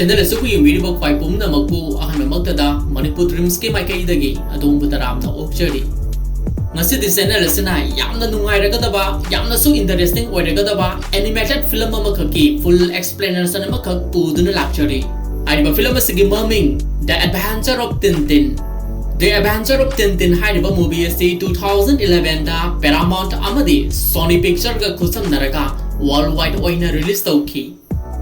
Channel is we read about Paipum Namaku, Ahamatada, Manipur Dreamski Makaidagi, Adum Butaram, no Okcheri. Nasi the channel is Yamna Nungai Regadaba, Yamna so interesting or Regadaba, animated film Makaki, full explanation of Makak Pudun Luxury. I have a film is mumming, The Adventure of Tintin. The Adventure of Tintin had a movie is 2011 da Paramount Amadi, Sony Picture Kusam Naraka, worldwide oina release Toki.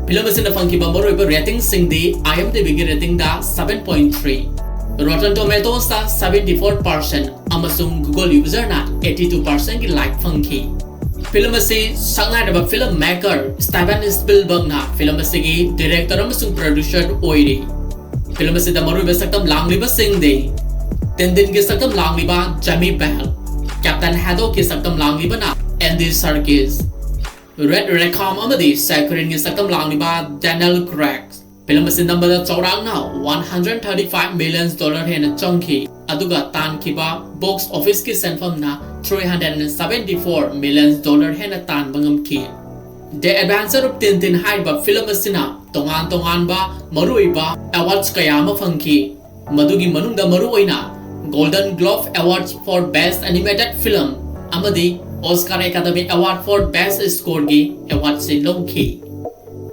Film is in the funky bumper rating sing the IMDb rating da 7.3. Rotten Tomatoes da 74%, Amazon Google user na 82% like funky. Film is sangai da filmmaker Steven Spielberg na film is director amasung producer oiri. Film is the maru besakam langli ba sing de. Tintin ki sakam langli ba Jamie Bell. Captain Haddock ki sakam langli ba na Andy Serkis. Red Rackham amadi Sakharine ki sakam langli ba Daniel Craig. Film is number da chaurang na $135 million hena chongki. Aduga tan ki ba box office ki senfam na $374 million hena tan bangam ki. The Adventure of Tintin hai ba film asina tongan ba marui ba awards kaya ma fangki. Madugi manungda maru oina Golden Globe Awards for Best Animated Film amadi Oscar Academy Award for Best Score gi award se longki.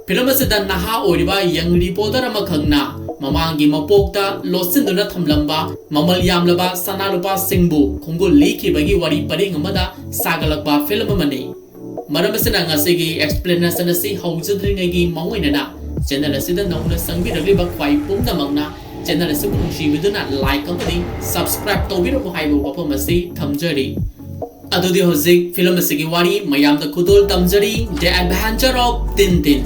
Film asida naha oiriba young reporter amakhangna Mamangi mapokta losinduna thamlamba mamal yamlaba sanalupa singbu khungul liki bagi wari paring amada sagalakba film amani. Maramasina ngasigi explanation asi haujadringagi mamoinana channel asida nauna sangbiragli ba khwai pumnamangna channel asi bungshibiduna like amadi subscribe tawbirabu haibu wapam asi thamjari. Adudi hozik film asigi wari mayamda kudol tamjari The Adventure of Tintin.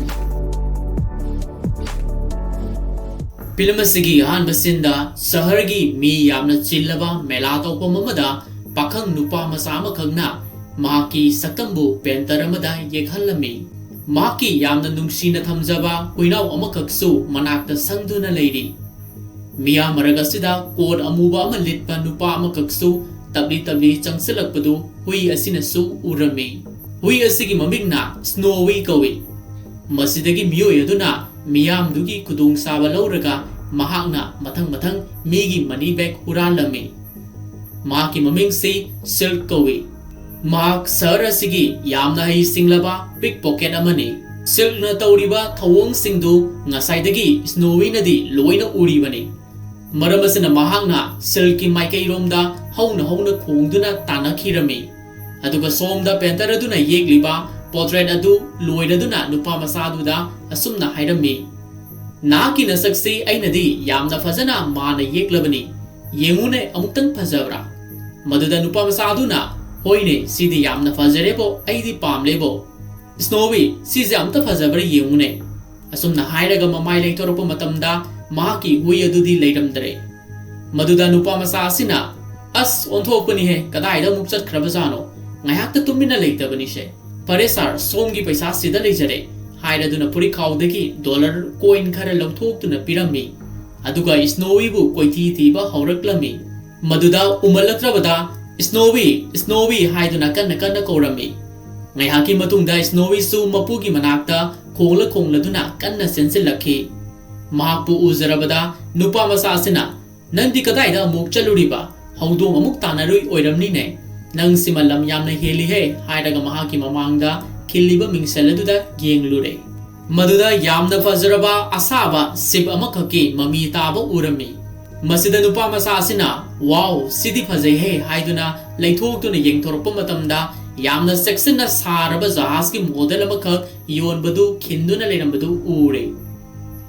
Film asigi hanbasinda sahargi mi yamna chillaba mela tawpa mamada pakhang nupa masama khangna maki sakambu pentaramada yekhalami maki yamna nungsina thamjaba kuinaw amakaksu manakta sangduna leiri miya maragasida kod amuba ama litpa nupa amakaksu tabli changsilakpadu hui asinasu urami hui asigi mamingna Snowy kawi masidagi miyoy aduna miyam dugi kudung saba lauraga mahakna mathang migi money bag huralami maki maming si Silk kawi Mark Sir asigi yamna hai singlaba pickpocket amani Silk na tawriba thawong singdu ngasaidagi Snowy nadi loina uribani maramasina mahakna Silk ki maikai romda hauna khongduna tanakhirami aduga somda painter aduna yegliba portrait adu loiraduna nupa masaduda asumna hairami naki nasaksi ainadi yamna fazana mana yeklabani yengune amutang phajabra maduda nupa masaduna hoine sidi yamna fajarebo aidi pamlebo Snowy sisi amta phajabra yengune asumna hairaga mamai leitoropa matamda mahaki hui adudi leiramdre maduda nupa masa asina as onthokpani he kadaida mukchat khrabajano ngayakta tumina leitabani she Pare sar somgi paisa sida leijare hairaduna puri khawdagi dollar coin khara lawthoktuna pirami aduga Snowy bu koithi thiba hawraklami maduda umalatrabada Snowy haiduna kanna korami ngaihaki matungda Snowy su mapugi manakta khongladuna kanna sensilakhi mahakpu uzarabada nupa masa asina nandi kadaida amuk chaluriba hawdong amuk tanarui oiramni ne Nang simalam yamna heli he hairaga mahaki mamangda khiliba mingsaladuda yenglure maduda yamna fazaraba asaba sib amakhaki mami taba urami masida nupa masa asina wow sidi phajai he haiduna leithokduna yengthorpa matamda yamna section na saraba jahaz ki model amakhak yonbadu khinduna lerambadu ure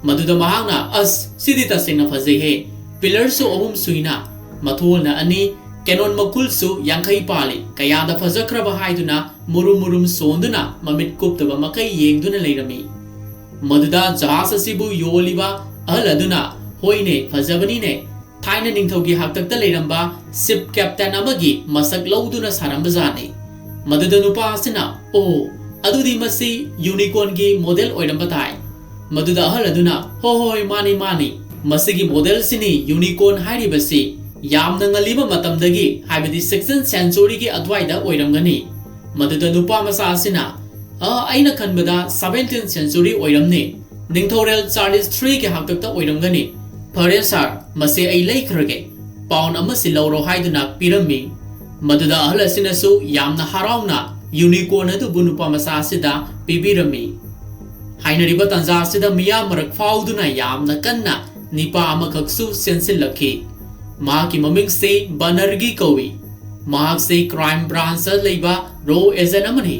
maduda mahangna as sidi tasengna phajai he pillars so ahum suina mathulna ani Canon makulsu yangkai pali kayada fajakraba haiduna murum sonduna mamit kuptaba makai yengduna leirami maduda jahaz asibu yoliba aladuna hoine fajabani ne thaina ningthogi haktakta leiramba ship captain amagi masak lawduna sarambajani maduda nupa asina o adudi masi unicorn gi model oiramba thai maduda aladuna hoi mani masigi model sini unicorn hairibasi yamna ngaliba matamdagi haibadi 16th century gi adwaida oiramgani maduda nupa masa asina aina khanbada 17th century oiramni Ningthorel Charles 3 ke haktakta oiramgani phare sir mase ai leikrage pound ama silauro haiduna pirami maduda ahla sinasu yamna harauna unicorn adu bunupa masa sida pibirami hainariba tanza sida miya marak fauduna yamna kanna nipa amakaksu sensilakhi mahaki maming se banergi kawi mahak se crime branch leiba ro agent amani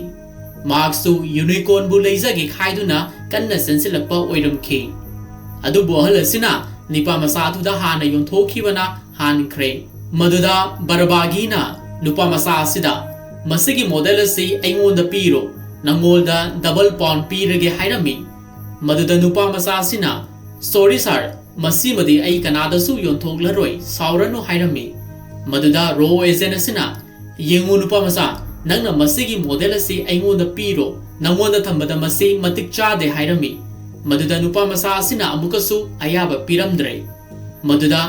mahaksu unicorn bu leizagi khaiduna kanna sensilakpa oiramkhi adu bohalasina nipa masatu da hana yonthokhibana hankre maduda barbagina nupa masa sida masigi model se aingonda piro nangolda double pound pirage hairami maduda nupa masa sina sorry sir masi madi ai kanada su yonthokhlaroi sauranu hairami maduda ro agent asina yengu nupa masa nangna masigi model se aingonda piro nangonda thambada masi matik chade hairami maduda nupa masa asina amukasu ayaba piramdre maduda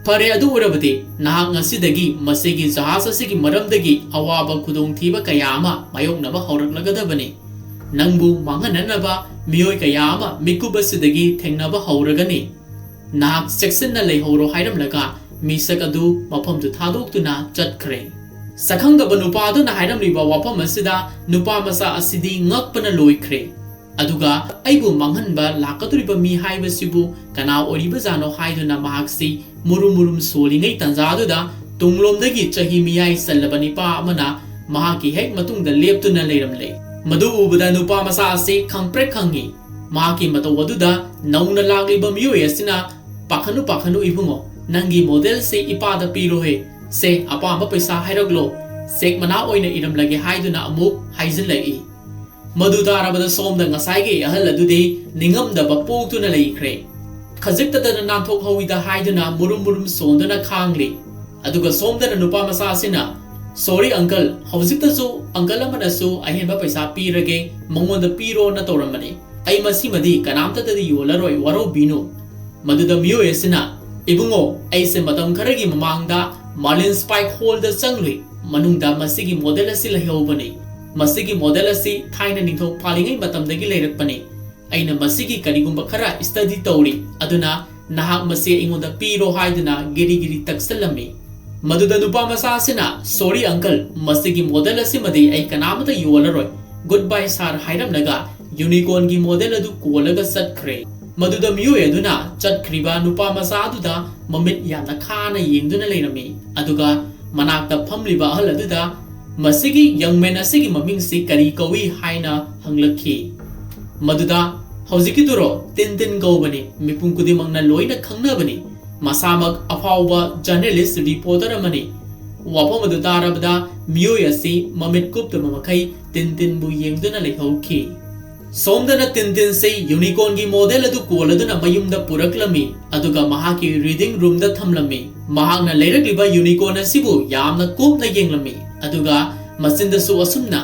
phare adu urabadi nahak ngasidagi masigi jahas asigi maramdagi awaba khudong thiba kayama mayoknaba haurakladabani nangbu mangananaba miyoi kayama mikubasidagi thengnaba hauragani nahak section na leihoro hairamlaga misak adu mafamdu thadoktuna chatkhre sakhangaba nupa adu na hairamliba wafam asida nupa masa asidi ngakpana loikhre aduga aibu manghanba lakaturiba mi haibasibu kana oriba jano haiduna mahaksi murum solingai tanjaduda tunglomdagi chahi miyai sallabani pa amana mahaki hek matungda leptuna leiramle madu ubada nupa masa ase khangpre khangi mahaki matawaduda nauna lagliba miyoi asina pakhanu ibungo nangi model se ipada pirohe se apamba paisa hairaglo sek mana oina iramlage haiduna amuk haijinlai madu tarabada somda ngasai ahal adudi ningamdaba poktuna leikhre khajiktada nanthok howida haiduna murum sondana khangli aduga somdana nupa masa asina sorry uncle hojikta su uncle amana su ahenba paisa pirage mangonda piro na toramani ai masi madi kanamta tadi yolaroi waro binu maduda miyo esina ibungo ai se matam kharagi mamangda marlin spike hole da changli manungda masigi model asil hewbani masigi model asi thaina ningtho palingai matamdagi leirakpani aina masigi karigumba khara study tawri aduna nahak masi ingonda piro haiduna giri taksalami maduda nupa masa asina sorry uncle masigi model asi madi ai kanamata yolaroi goodbye sir hairamnaga unicorn gi model adu kolaga satkhre maduda miyo aduna chatkriba nupa masa aduda mamit yana khana yengduna leirami aduga manakta phamliba ahal aduda masigi young man asigi maming si kari kawi haina hanglakhi maduda hojiki duro tintin gobani mipung kudimangna loina khangnabani masamak afawba journalist reporter amani wapam adu tarabda miyoi asi mamit kupta mamakai tintin bu yengduna leihauki somdana tintin se unicorn gi model adu koladuna mayumda puraklami aduga mahaki reading room da thamlami mahakna leirakliba unicorn asibu yamna kupna yenglami aduga masinda su asumna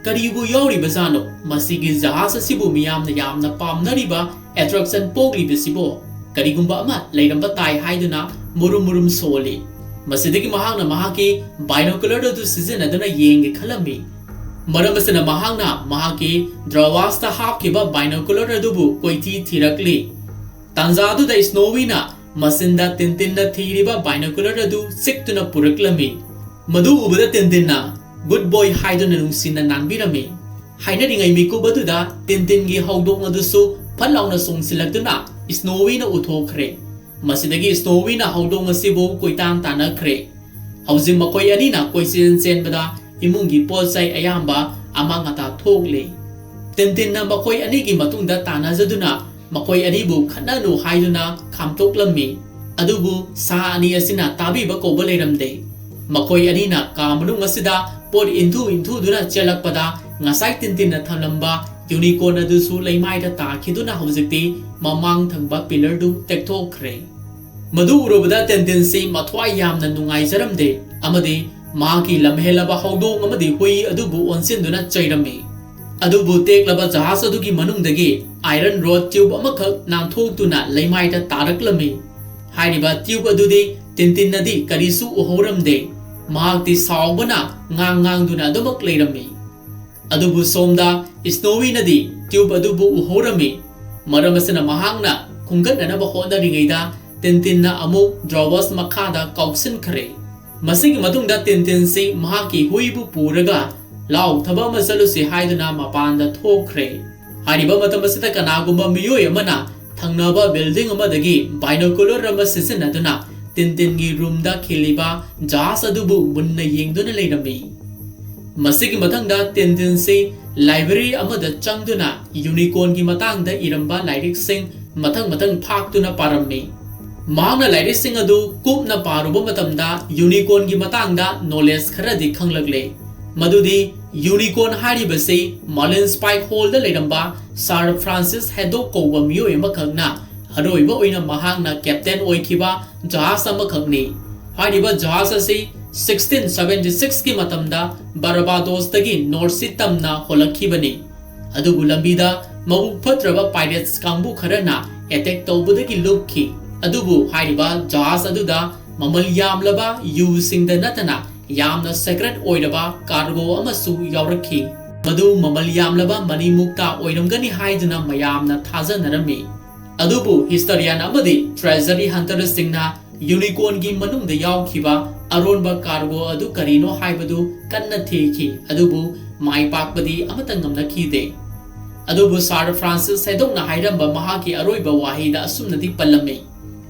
karibu yori bazano masigi jahas asibu miyamna yamna pamnariba attraction pogli bisibo karigumba ama leiramba tai haiduna murum soli masidagi mahakna mahaki binocular adu season aduna yenge khalami maramasana mahakna mahaki drawasta hapkiba binocular adubu koithi thirakli tanjadu da snowy na masinda tintin na thiriba binocular adu siktuna puraklami madu ubada tintin na good boy haiduna nungsina nanbirami hainadingai mikubaduda tintin gi hawdong adusu phalawna songsilaktuna snowy na uthokre masidagi snowy na hawdong asibu koitan tanakre hawjim makoi ani na koisin senbada imungi polsai ayamba amangata thokle tintin na makoi ani gi matungda tanajaduna makoi ani bu khananu haiduna khamtoklami adubu sa ani asina tabiba koba leiramde makoi ani na kamanung asida pot into duna chelakpada ngasai tintin na thalamba unicorn adusu leimai da takhiduna hojikti mamang thangba pillar du tekthokre madu urobada tintin se mathwai yamna nungai jaramde amade maki lamhelaba hawdong amadi hui adubu onsinduna chairami adubu teklaba jahas adugi manungdagi iron rod tube amakhak namthoktuna leimai da taraklami hairiba tube adudi tintin nadi karisu uhoramde mahakti saubana ngang duna adumak leirammi adubu somda snowy nadi tube adubu uhorami Maram asina mahangna khunggatnanaba hotnaringayda Tintinna amuk drawers makhada kauksin khare. Masigi matungda Tintin si mahaki huibu puraga lau thaba ama chalusi haiduna mapanda thokre. Hariba matam asida kanagumba miyoi amana thangnaba building amadagi binocular ama sisinaduna Tintin gi room da khiliba jahaz adubu munna yengduna leirami. Masigi mathangda Tintin si library amada changduna unicorn gi matangda iramba lyric sing mathang phaktuna parammi. Mahangna lyric sing adu kupna paruba matamda unicorn gi matangda knowledge kharadi khanglagle. Madudi unicorn haribasi Marlin Spike Hall da leiramba Sir Francis Haddock kouba miyoi ama khangna haroiba oina mahangna captain oikiba jahaz ama khangni. Hariba jahaz asi 1676 ki matamda Barbados dagi North Sea tamna holakhibani. Adubu lambida mabuk phatraba pirates kangbu kharana attack tawbudagi lupki. Adubu hariba jahaz aduda mamal yamlaba usingda natana yamna secret oiraba cargo amasu yaurakhi. Madu mamal yamlaba mani mukta oiramgani haiduna mayamna thajanarami. Adubu historian amadi treasury hunter singna unicorn gi manungda yaukhiba aronba cargo adu karino haibadu kanna theki. Adubu mai pakpadi amatang ngamnakhide. Adubu Sir Francis Haddock na hairamba mahaki aroiba wahida asumnadi pallami.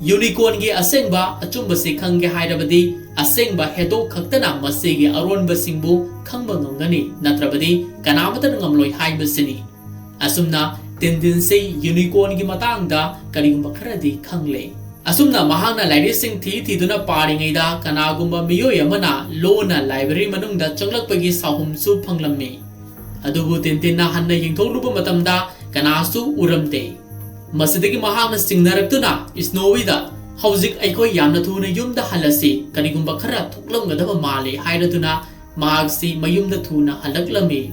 Unicorn gi asengba achumba se khangge hairabadi asengba Haddock khaktana masigi aronba singbu khangba ngamgani natrabadi kanamata ngamloi haibasini. Asumna Tintin se unicorn gi matangda karigumba kharadi khangle. Asumna mahangna lyric sing thiduna paringaida kanagumba miyoi amana lona library manungda changlakpagi sahumsu phanglammi. Adubu Tintinna hanna yingthokluba matamda kanasu uramte. Masidagi mahangna singnarakuna Snowy da hauzik aikoi yamna thuna yumda halasi karigumba khara thoklamgadaba male hairaduna mahagsi mayumda thuna halaklami.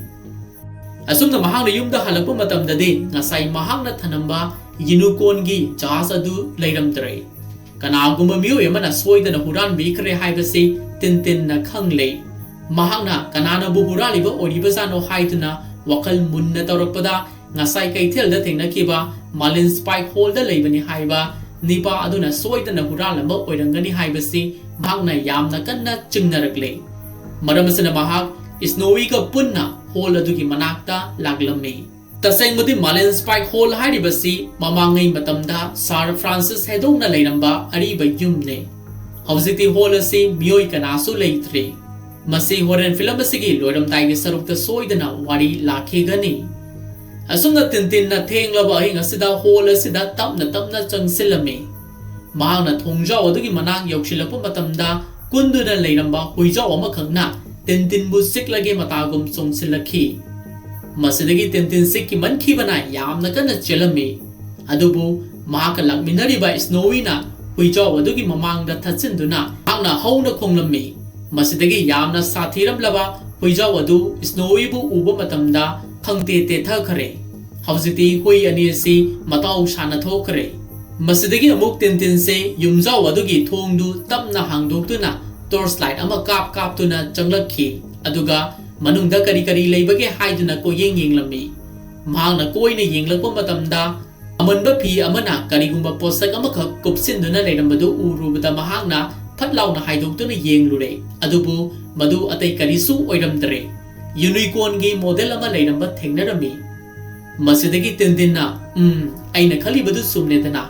Asumna mahangna yumda halakpa matamdadi ngasai mahangna thanamba unicorn gi jahaz adu leiramdre. Kanagumba miyoi amana soidana huran bikhre haibasi Tintin na khangle. Mahangna kanana bu huraliba oribasano haiduna wakal munna tawrakpada ngasai kaithel da thengnakiba Marlin Spike Hall da leibani haiba nipa aduna soidana huralamba oirangani haibasi mahangna yamna kanna chingnarakle. Maramasana mahak Snowy ka punna hall adugi manakta laglammi. Tasengmudi Marlin Spike Hall haribasi mamangai matamda Sir Francis Haddock na leiramba ariba yumne. Hauziti hall asi miyoi kanasu leitre. Masi horen film asigi loiramdai sarukta soidana wari lakhigani. Asumna Tintin na thenglaba ahing asida hall asida tapna changsilami. Mahangna thongjaw adugi manak yauksilakpa matamda kunduna leiramba huijaw ama khangna Tintin bu siklage matagum chongsilakhi. Masidagi Tintin sikki mankhibana yamna kana chelami. Adubu mahaka lakminariba Snowy na huijaw adugi mamangda thatsinduna mahangna hauna khonglammi. Masidagi yamna sathiramlaba huijaw adu Snowy bu uba matamda khangte te thakhare. Hauziti hui ani si matau shana thokare. Masidagi amuk Tintin se yumjaw adugi thongdu tamna hangdoktuna torchlight ama kap tuna changlakhi. Aduga manungda kari leibage haiduna ko yenglammi. Mahangna koina yenglakpa matamda amanba phi amana karigumba posak amakha kupsinduna leirambadu urubada mahangna phatlauna haidoktuna yenglure. Adubu madu atai karisu oiramdre. Unicorn gi model ama leiramba thengnarami. Masidagi Tintinna aina khalibadu sumnedana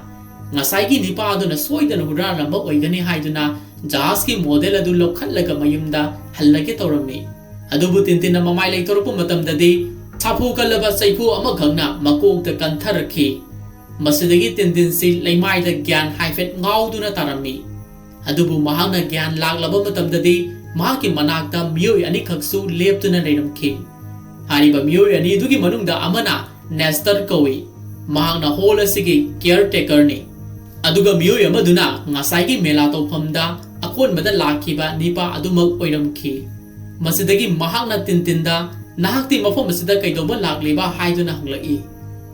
ngasai gi nipa aduna soidana huraramba oigani haiduna jahaz ki model adu lokhallaga mayumda hallage tawrammi. Adubu Tintinna mamai leitorpu matamdadi thapu kalaba saipu ama khangna makokta kantharakhi. Masidagi Tintin si leimaida gyan haifet ngauduna tarammi. Adubu mahangna gyan laglaba matamdadi mahaki manakta miyoi ani khaksu leptuna leiramkhi. Hariba miyoi ani dugi manungda amana Nestor kawi. Mahangna hall asigi caretaker ni. Aduga miyoi amaduna ngasai gi mela tawphamda akonbada lakhiba nipa adumak oiramkhi. Masidagi mahangna Tintinda nahakti mafam asida kaidoba lakleba haiduna hanglai.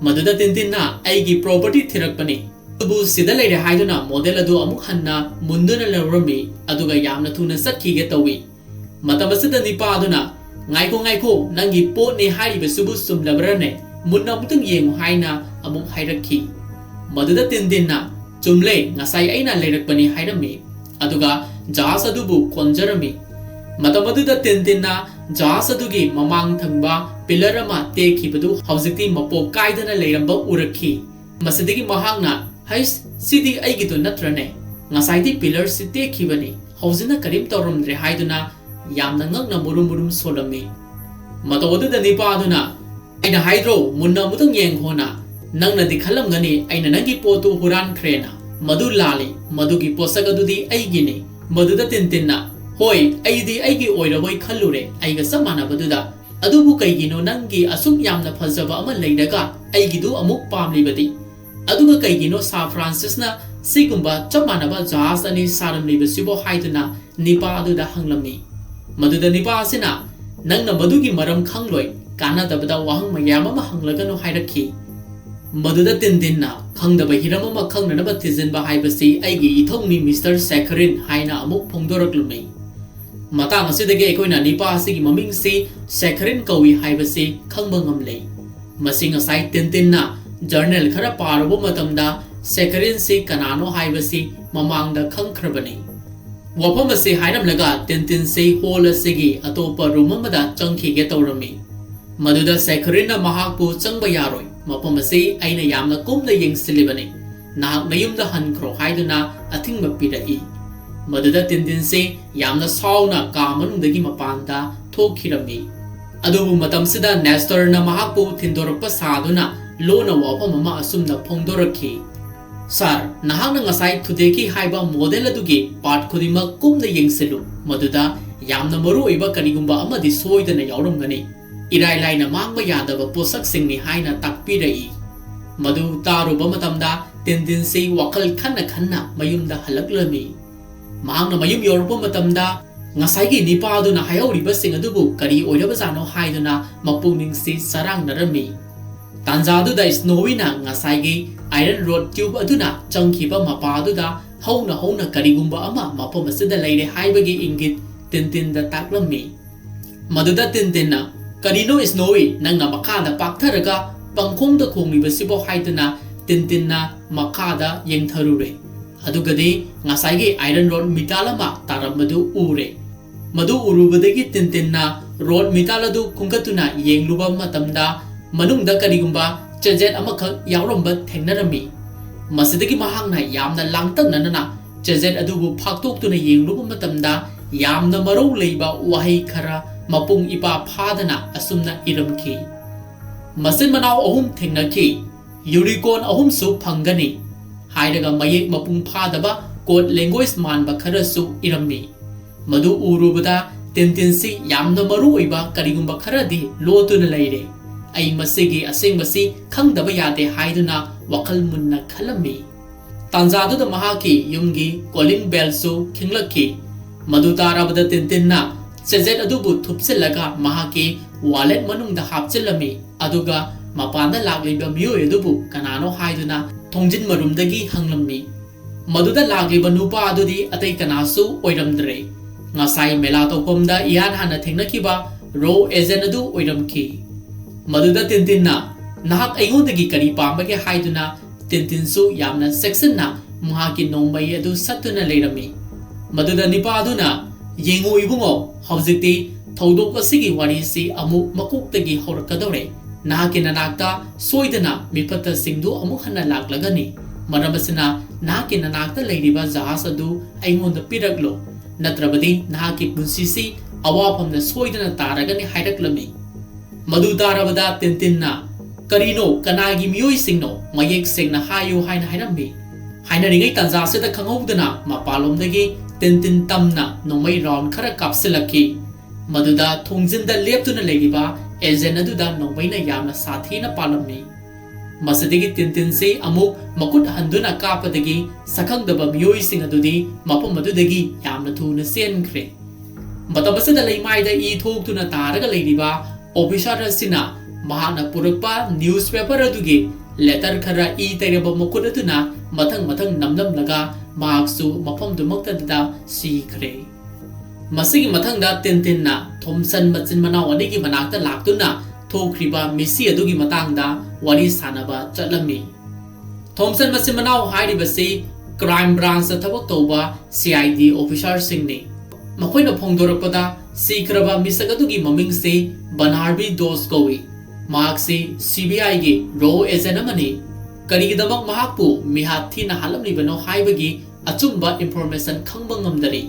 Maduda Tintinna aigi property thirakpani. Adubu sida leire haiduna model adu amuk hanna munduna leurami aduga yamna thuna sakhige tawi. Matam asida nipa aduna ngaiko nangi pot ni hariba subu sumlabrane munna amutang yengu haina amuk hairakhi maduda Tintinna chumle ngasai aina leirakpani hairami aduga jahas adubu konjarami matam aduda Tintinna jahas adugi mamang thangba pillar ama tekhibadu haujikti mapok kaidana leiramba urakhi masidigi mahangna hais sidi aigidu natrane ngasaidi pillar si tekhibani haujina karim tawramdre haiduna yamna ngakna murum solami matoduda nipa aduna aina haidro munna mutang yenghona nangna di khalamgani aina nangi potu huran khrena madu lali madugi posagadudi aigini maduda Tintinna hoi aidi aigi oirawai khallure aiga samana baduda adubu kaigino nangi asuk yamna phajaba ama leidaga aigidu amuk pamlibadi aduga kaigino Sir Francis na sigumba chamana ba jahas ani saramliba sibo haiduna nipa aduda hanglami maduda nipa asina nangna madugi maram khangloi kana dabada wahang mayam ama hanglagano hairakhi maduda Tintinna khangdaba hiram ama khangnaba tijinba haibasi aigi ithongni Mr. Sakharine haina amuk phongdoraklumi matang asidagi ekoina nipa asigi maming si Sakharine kawi haibasi khangba ngamlei masing asai Tintinna journal khara parabo matamda Sakharine si kanano haibasi mamangda khangkhrabani wafam ase hairamlaga Tintin si hol asigi atopa room amada changkhige tawrami maduda Sakharine mahakpu changba yaroi mafam ase aina yamna kumna yengsilibani nahak nayumda hankro haiduna athingba pirai maduda Tintin si yamna sauna ka manungdagi mapanda thokhirami adubu matamsida Nestor na mahakpu thindorakpa saduna lona wafam ama asumna phongdorakhi Sir, nahakna ngasai thudeki haiba model adugi part khudima kumna yengsilu maduda yamna maru oiba karigumba amadi soidana yauramgani irai laina mangba yadaba posak singni haina takpirai madu taruba matamda Tintin si wakal khanna mayumda halaklami mahangna mayum yorpa matamda ngasaigi nipa aduna hayauriba sing adubu kari oiraba jano haiduna mapungning si sarang narami tanjaduda Snowy na ngasaigi iron rod tube aduna changkhiba mapa aduda hauna karigumba ama mapam asida leire haibagi ingit Tintin da taklami maduda Tintinna karino Snowy nanga makada paktharaga pangkhongda khongliba sibo haiduna Tintinna makada yengtharure adugadi ngasaigi iron rod mitalama taramadu ure madu urubadagi Tintinna rod mitaladu khungkatuna yengluba matamda manungda karigumba chajet amakhak yauramba thengnarami masidagi mahangna yamna langtangnana chajet adubu phaktoktuna yengluba matamda yamna marau leiba wahai khara mapung ipa phadana asumna iramki masin manau ahum thengnaki unicorn ahum su phangani hairaga mayek mapung phadaba code language manba khara su irammi madu urubada Tintin si yamna maru oiba karigumba kharadi lotuna leire ai masigi asengbasi khangdaba yade haiduna wakal munna khalami tanjadu mahaki yumgi calling bell su khinglaki madu tarabada Tintinna chajet adubu thupsilaga mahaki wallet manungda hapchilami aduga mapanda lagliba miyoi adubu kanano haiduna thongjin marumdagi hanglammi maduda lagliba nupa adudi atai kanasu oiramdre ngasai mela topomda iyan hana thengnakiba ro agent adu oiramki maduda Tintinna nahak aingodagi kari pambage haiduna Tintin su yamna section na mahaki nongmai adu satuna leirami maduda nipa aduna yengu ibungo haujikti thodok asigi wari si amu makuktagi horakadore nahaki nanakta soidana mipata singdu amu hanna laklagani maramasina nahaki nanakta leiriba jahas adu aingonda piraklo natrabadi nahaki punsisi awapamna soidana taragani haidaklami madu tarabada Tintinna karino kanagi miyoi singno mayek singna hayo haina hairambi haina ringai tanza sida khanghodana mapalomdagi Tintin tamna nomai round khara kapsilaki maduda thongjinda leptuna leiriba agent aduda nomaina yamna sathina palammi masadigi Tintin se amuk makut handuna kapadagi sakhangdaba miyoi sing adudi mapam adudagi yamna thuna senkhre matabasada leimaida I thoktuna taraga leiriba officer asina mahana purakpa newspaper adugi letter khara I tairaba makut aduna mathang namlaga mahaksu mafam dumakta da sikhre masigi mathangda Tintinna thomsan machin manau anigi manakta laktuna थोक्रिबा मिसी अदुगी मतंगदा वारी सानबा चटलमी Thompson मसिन मनाव हाइरिबसी crime branch थबक तौबा CID officer सिंगनी मखोइना फोंदोरकपदा सीक्रबा मिसक अदुगी ममिंग से बनार्बी दोस कोई मार्क्सी CBI गे रो agent अमनी करिगिदमक महाकपु मिहाथीना हालमलिबनो हाइबगी अचुम्बा information खंगबा ngamdari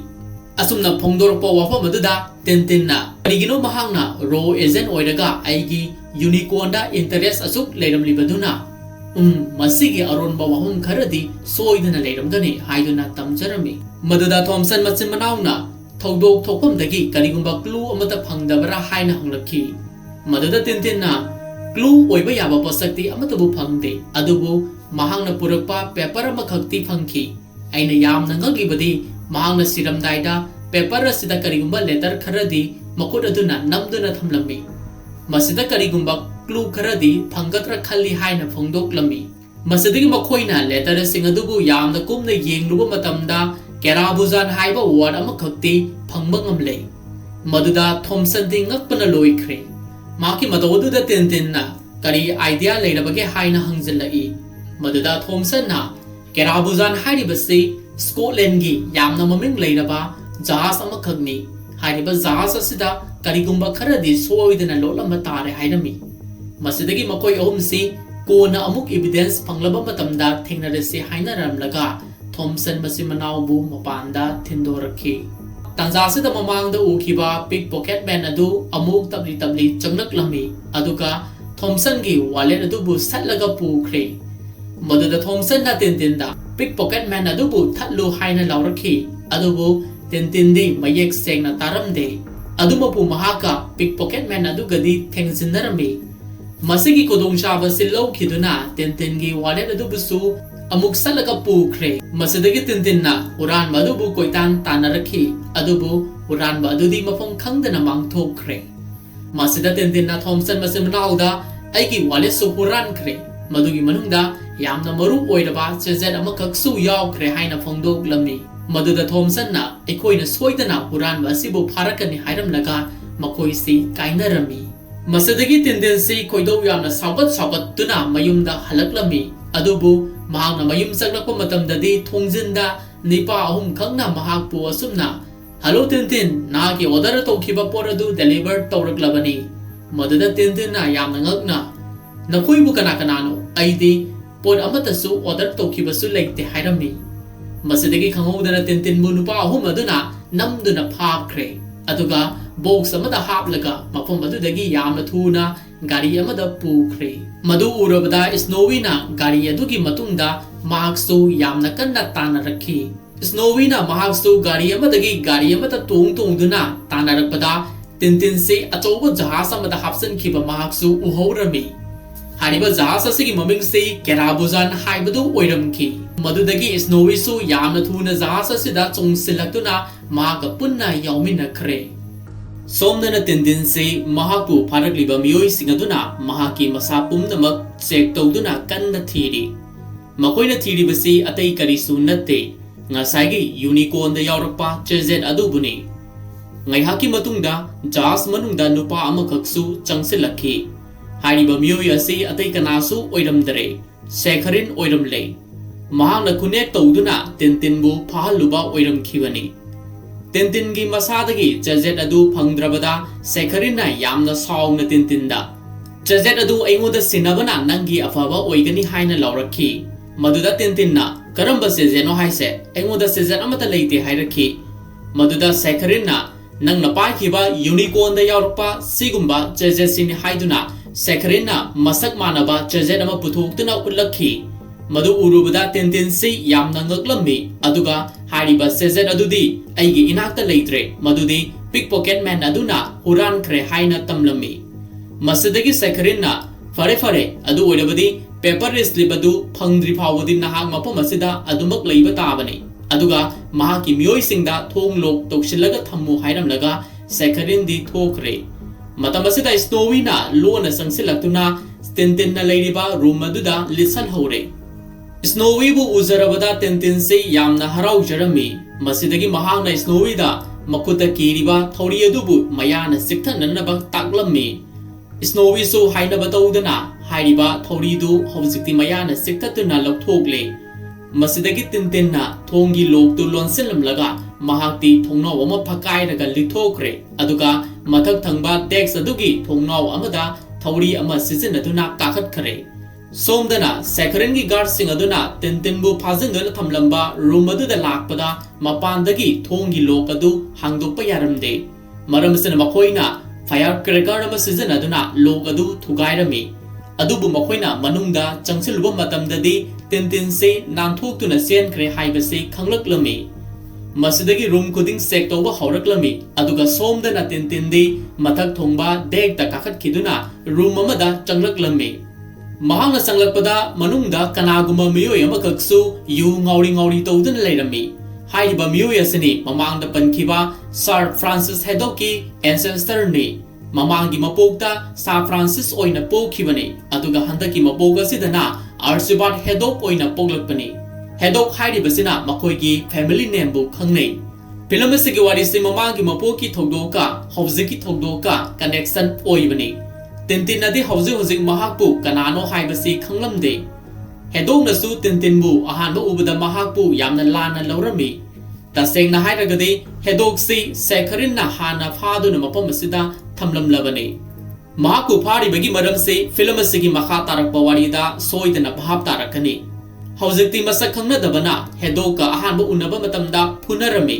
असुमना फोंदोरकपा वाफम अदुदा टिंटिनना करिगिनो महांगना रो agent ओइरगा आइगी यूनिकॉर्नदा interest असुक लेरमलिबदुना मसिगी अरोनबा वहुम खरदी सोइदना लेरमगनी हाइदुना तमजरमी मदुदा Thompson मसिन मनाउना थौदोक थोकमदगी करिगुंबा clue अमता फंगदबरा हाइना हंगलखी मदुदा टिंटिनना clue ओइबा याबा पसक्ति अमतबु फंगदे अदुबु महांगना पुरकपा paper अमखक्ति फंगखी आइना यामना ngakibadi महांगना सिरमदाइदा paper असिदा करिगुंबा letter खरदी मकुद अदुना नमदुना थमलम्मी मसिदा करिगुंबा clue खरदी फंगत्र खल्ली हाइना फोंदोकलम्मी मसिदगी मखोइना लेटर सिंग अदुबु यामना कुमना येंगलुबा मतमदा केराबुजान हाइबा वर्ड अमखक्ति फंगबा ngamle मदुदा थॉमसन दि ngakpana loikhre माकी मतोदुदा टिंटिनना करी आइडिया लेरबगे हाइना हंगजिल्लई मदुदा थॉमसन ना केराबुजान हाइरिबसी स्कॉटलैंड की यामना ममिंग लेरबा जहाज अमखगनी हाइरिबा जहाज असिदा करिगुंबा खरदी सोइदना लोलम तारे हाइरमी मसिदगी मकोई अहुमसी कोना अमुक एविडेंस फंगलबा मतमदा थेंगनरसी हाइनरमलगा थॉमसन मसिमनावबु मपांदा थिंदोरखी तंजासिदा ममांगदा उखिबा पिक पॉकेट मैन अदु अमुक तबली तबली चंगनकलमी अदुगा थॉमसन की वॉलेट अदुबु सटलगा पुख्रे मदुदा थॉमसन ना टिंटिनदा पिक पॉकेट मैन अदुबु थल्लु हाइना लाउरखी अदुबु टिंटिनदी मयेक सेंगना तारमदे अदुमपु महाका पिक पॉकेट मैन अदुगदी थेंगजिनरमी मसिगी कोदोंशाबा सिलौखिदुना टिंटिनगी वॉलेट अदुबुसु अमुक सलगा पुख्रे मसिदगी टिंटिनना उरान मदुबु कोइतान तानरखी अदुबु उरान मदुदी मफम खंगदना मांगथोखरे मसिदा टिंटिनना थॉमसन मसिमनाउदा आइगी वॉलेट सु हुरानखरे मदुगी मनुंगदा यामना मरु ओइरबा चेजेट अमखक्सु यावखरे हाइना फोंदोकलमी मदुदा थॉमसनना एखोइना सोइदना हुरानबा असिबु फारकनी हाइरमलगा मखोइसी काइनरमी मसिदगी टिंटिनसी खोइदौ यामना सावगत तुना मयुमदा हलकलमी अदुबु महांगना मयुम चक्लकपा मतमददी थोंजिनदा निपा अहुम खंगना महाकपु असुमना हेलो टिंटिन नागी ऑर्डर तौखिबा पोर अदु डिलीवर तौरक्लबनी मदुदा टिंटिनना यामना ngakna नखोइबु कना कनानो आइदी पोट अमतसु ऑर्डर तौखिबसु लेते हाइरमी मसिदगी खंगौदना टिंटिनबु नुपा अहुम अदुना नमदुना फाख्रे अदुगा बॉक्स अमदा हापलगा मफम अदुदगी यामना थुना गाड़ी अमदा पुख्रे मदु उरबदा स्नोवीना गाड़ी अदुगी मतुंगदा मार्क्सु यामना कन्ना तानरखी स्नोवीना मार्क्सु गाड़ी अमदा तोंगदुना तानरकपदा टिंटिन से अचौबा जहाज अमदा हापसनखिबा मार्क्सु उहौरमी हारिबा जहाज असिगी ममिंग से केराबुजान हाइबदु ओइरमखी मदुदगी स्नोवीसु यामना थुना जहाज असिदा चोंगसिलक्तुना माका पुन्ना याउमिनखरे सोमदना टिंटिन से महाकु फारकलिबा मियोइ सिंगदुना महाकी मसा पुमनमक चेक तौदुना कन्ना थीरी मकोइना थीरिबसी अतै करिसु नत्ते ngasagi unicorn da yaurpa chejet adubuni ngaihaki matungda jas manungda nupa amakaksu changsilakhi hariba miyoi asi atai kanasu oiramdare Sakharine oiramle mahangna kunek tawduna Tintinbu phaluba oiramkhibani Tintin gi masadagi chejet adu phangdrabada Sakharine na yamna saungna Tintinda chejet adu aingoda sinabana nangi afaba oigani haina laurakhi मदुदा टिंटिनना करंबा सेजेनो हाइसे एंगोदा सेजन अमता लेते हाइरखी मदुदा Sakharine नंगना पाखिबा यूनिकॉर्न दा यावरपा सिगुंबा चेजेट सिनि हाइदुना Sakharine मसक मानबा चेजेट अमा पुथोक्तुना उल्लखी मदु उरुबदा टिंटिन से यामना ngaklammi अदुगा हारिबा सेजेट अदुदी आइगी इनाक्ता लेत्रे मदुदी पिक पॉकेट मैन अदुना हुरान खरे हाइना तमलम्मी मसदगी Sakharine फरे फरे अदु ओइरबदी पेपर स्लिप अदु फंगद्रि फावदि नहाक मफम असिदा अदुमक लैबा ताबने अदुगा महाकी मियोइ सिंगदा थोंग लोक तोक्सिलगा थम्मु हाइरमलगा Sakharine दि थोखरे मतम असिदा स्नोवीना लोना संगसिलक्तुना टिंटिनना लैरिबा रूम अदुदा लिसन हौरे स्नोवीबु उजरबदा टिंटिन से यामना हराउजरमी मसिदगी महांगना स्नोवीदा Makuta कीरिबा थौरी अदुबु मयाना सिक्थननबा ताकलम्मी Snowy su hainaba tawdana hairiba thoridu hawjikti mayana siktatuna lawthokle masidagi Tintin na thongi loktu lonselamlaga mahakti thongnaw ama phakairaga lithokre aduga mathak thangba text adugi thongnaw amada thori ama sizinaduna kakhatkare somdana Sakharine gi guard sing aduna Tintin bu phajindona thamlamba room aduda lakpada mapandagi thongi lok adu hangdokpa yaramde maramsina makoina firecracker ama sizinaduna lok adu thugairami adubu makoina manungda changsilba matamdadi Tintin se nanthokuna senkhre haibase khanglaklami masidagi room kuding sek tawba hawraklami aduga somdana Tintin di mathak thongba dek ta kakhat khiduna room amada changlaklami mahangna sanglakpada manungda kanaguma miyoi amakaksu yu ngauri tawduna leirami haiba miyoi asini mamangda pankhiba Sir Francis Haddock ki ancestor ni mamangi mapokta Sir Francis oina pokhibani aduga handaki mapoga sidana Archibald Haddock oina poglakpani Haddock hairibasina makoigi family name bu khangnei film asigi warisi mamangi mapoki thogdoka hawjiki thogdoka connection oibani Tintin nadi hawjik mahakpu kanano haibasi khanglamde Haddock nasu Tintin bu ahanba ubada mahakpu yamna lana lawrami tasengna hairagadi Haddock si Sakharine na hana phaduna mapam asida thamlamlabani mahakpu pharibagi maramse film asigi makha tarakpa warida soidana bhab tarakani hawjikti masak khangnadabana Haddock ka ahanba unaba matamda phunarami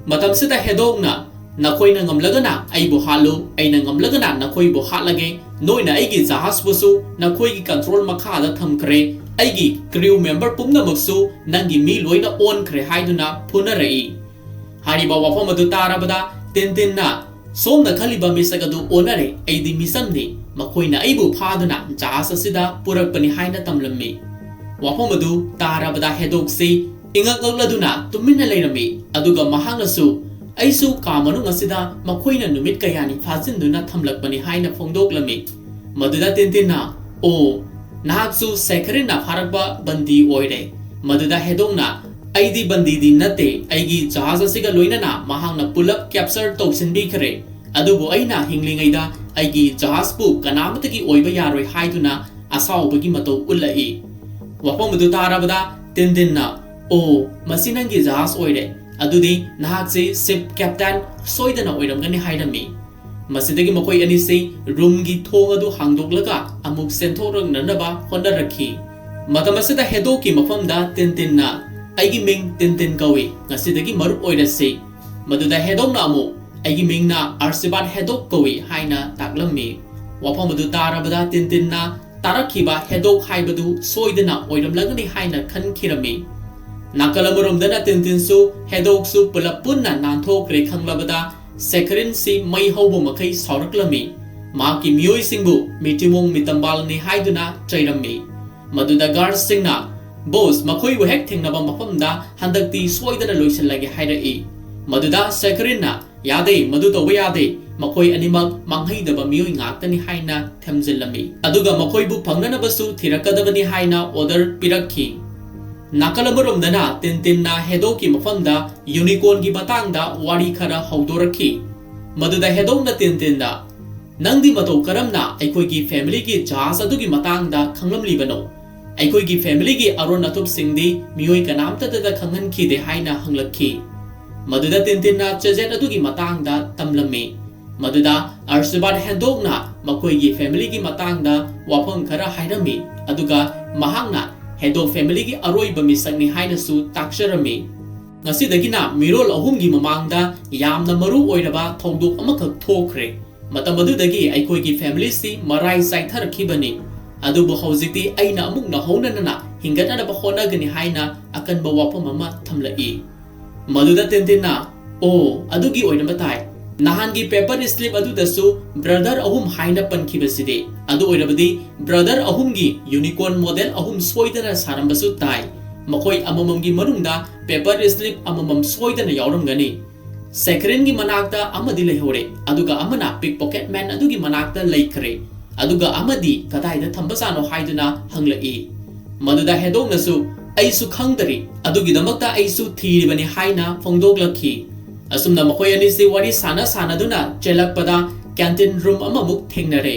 matamsida Haddock na nakoina ngamlagana aibu halu aina ngamlagana nakoi bu halage noina aigi jahas busu nakoi gi control makhada thamkre aigi crew member pumna maksu nangi mi loina on khre haiduna phunarei hariba wafam adu tarabada Tintin na somna khaliba misagadu onare aidi misamni makoina aibu phaduna jahas asida purakpani haina tamlammi wafam adu tarabada Haddock se ingakakladuna tumina leirami aduga mahangnasu aisu kamanu ngasida makoina numit kayani phajinduna thamlakpani haina phongdoklami maduda Tintin na o nahaksu Sakharine na pharakba bandi oire maduda Haddock na aidi bandi di nate aigi jahaz asiga loinana mahangna pulap capture tawsinbi khare adubu aina hinglingaida aigi jahaz bu kanamatagi oiba yaroi haiduna asawbagi mato ulai wapamadu tarabada Tintin na o masinangi jahaz oire adudi nahakse ship captain soidana oiramgani hairami masidagi makoi anise room gi thong adu hangdoklaga amuk senthorang nanaba hondarakhi matamasida Haddock ki mafamda Tintin na aigi ming Tintin kawi ngasidagi marup oirase maduda Haddock na amu aigi ming na Archibald Haddock kawi haina taklammi wapamadu tarabada Tintin na tarakhiba Haddock haibadu soidana oiramlagani haina khankhirami Nakalamaromdana Tintin su Haddock su pulapunna nanthokre khanglabada Sakharine si mai haubu makai sauraklami maki miyoi singbu mitimong mitambalni haiduna chairammi maduda guard singna boss makoi bu hek thengnaba mafamda handakti soidana loisalage hairai maduda Sakharine na yade madu tawba yade makoi animak manghaidaba miyoi ngaktani haina themjillami aduga makoi bu phangnanabasu thirakadabani haina order pirakhi Nakalamaromdana Tintin na Haddock ki mafamda unicorn gi batangda wari khara haudorakhi maduda Haddock na Tintin da nangdi mato karamna aikoi gi family gi jahaz adugi matangda khanglamlibano aikoi gi family gi aron athup singdi miyoi kanamta da khanghan khi de haina hanglakhi maduda Tintin na chajet adugi matangda tamlammi maduda Archibald Haddock na makoi gi family gi matangda wafam khara hairami aduga mahangna Haddock family gi aroiba misakni hainasu taksharami ngasidagina mirol ahumgi mamangda yamna maru oiraba thongdok amakak thokre matamadudagi aikoi gi family si marai saitharkhibani adubu hawjikti aina amuk na honanana hingatana ba honagani haina akanba wapam ama thamlai maduda Tintin na o adugi oinaba tai nahangi paper slip adudasu brother ahum haina pankibaside adu oirabadi brother ahumgi unicorn model ahum soidana sarambasu tai makoi amamamgi manungda paper slip amamam soidana yauramgani Sakharine gi manakta amadi lehore aduga amana pickpocket man adugi manakta leikhre aduga amadi kadaida thambasano haiduna hanglai maduda Haddock nasu aisu khangdari adugi damakta aisu thiribani haina phongdoklakhi asumna makoi ani se wari sana duna chelakpada canteen room amamuk thengnare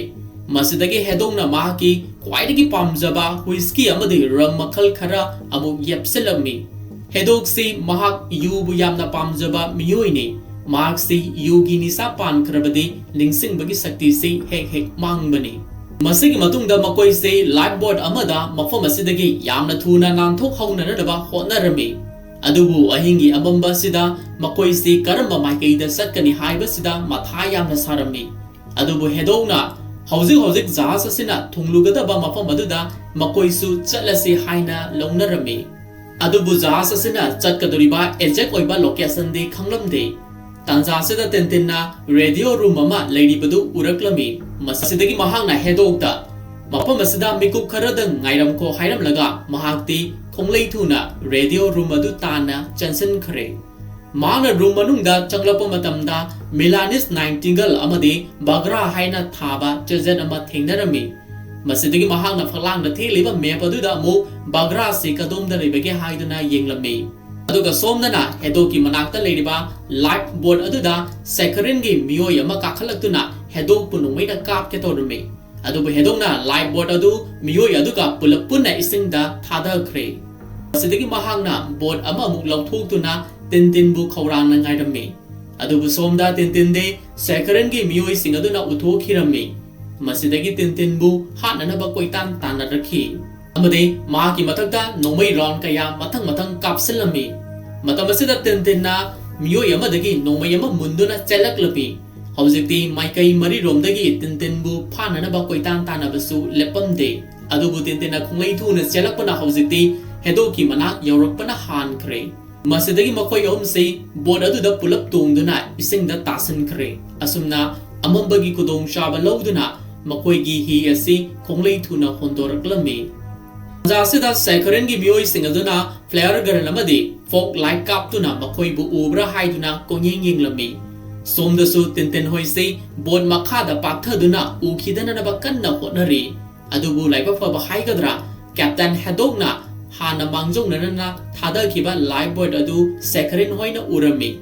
Masidagi Haddockna mahaki khwaidagi pamjaba whisky amadi rum makhal khara amuk yepselami. Haddock si mahak yubu yamna pamjaba miyoini. Mahak si yugi nisa pan khrabadi ningsingbagi sakti si hek mangbani. Masigi matungda makoi si lifeboat amada mafam asidagi yamna thuna nanthok haunanadaba hotnarami. Adubu ahingi amamba sida makoi si karamba maikaida satkani haiba sida matha yamna sarami. Adubu Haddockna hauzik jahaz asina thunglugadaba mafam aduda makoisu chatlasi haina launarami. Adubu jahaz asina chatkadoriba exact oiba location de khanglamde. Tanza asida Tintinna radio room ama leiribadu uraklami. Masidagi mahakna Haddockta mafam asida mikup kharada ngairamko hairamlaga mahakti khonglei thuna radio room adu tana chansan khare. Mana room manungda changlapa matamda Milanese Nightingale amadi Bagra haina thaba chazet ama thengnarami. Masidagi mahakna phalangda theliba map aduda mu Bagra se kadomda leibage haiduna yenglami. Aduga somnana Haddockki manakta leiriba lifeboat aduda Sakharine gi miyoi ama kakhalaktuna Haddock punungmaina kapke torumi. Adubu Haddockna lifeboat adu miyoi aduga pulap punna isingda thadakhre. Masidagi mahakna boat ama muk lauthokutuna Tintin bu khawrangna ngairami. Adubu somda Tintin de Sakharine gi miyoi sing aduna uthokhirami. Masidagi Tintin bu hatnanaba koitan tanarakhi. Amade mahaki mathakta nomai round kaya mathang kapsilami. Matamasida Tintinna miyoi amadagi nomai ama munduna chelaklapi. Haujikti maikai mari romdagi Tintin bu phananaba koitan tanabasu lepamde. Adubu Tintinna khonglei thuna chelakpana haujikti Haddockki manak yaurakpana hankhre. Masidagi makoi ahum se boat aduda pulap tungduna isingda tasankhre. Asumna amambagi kudong shaba lawduna makoigi hi asi khonglei thuna hondoraklami. Jasida Sakharine gi miyoi singaduna flare garan amadi folk light kaptuna makoi bu ubra haiduna konyinglami. Somdasu Tintin hoi se boat makhada pakthaduna ukhidana nabakanna hotnari. Adubu laiba phaba haigadra Captain Haddockna hana mangjongna thadakhiba lifeboat adu Sakharine hoina urami.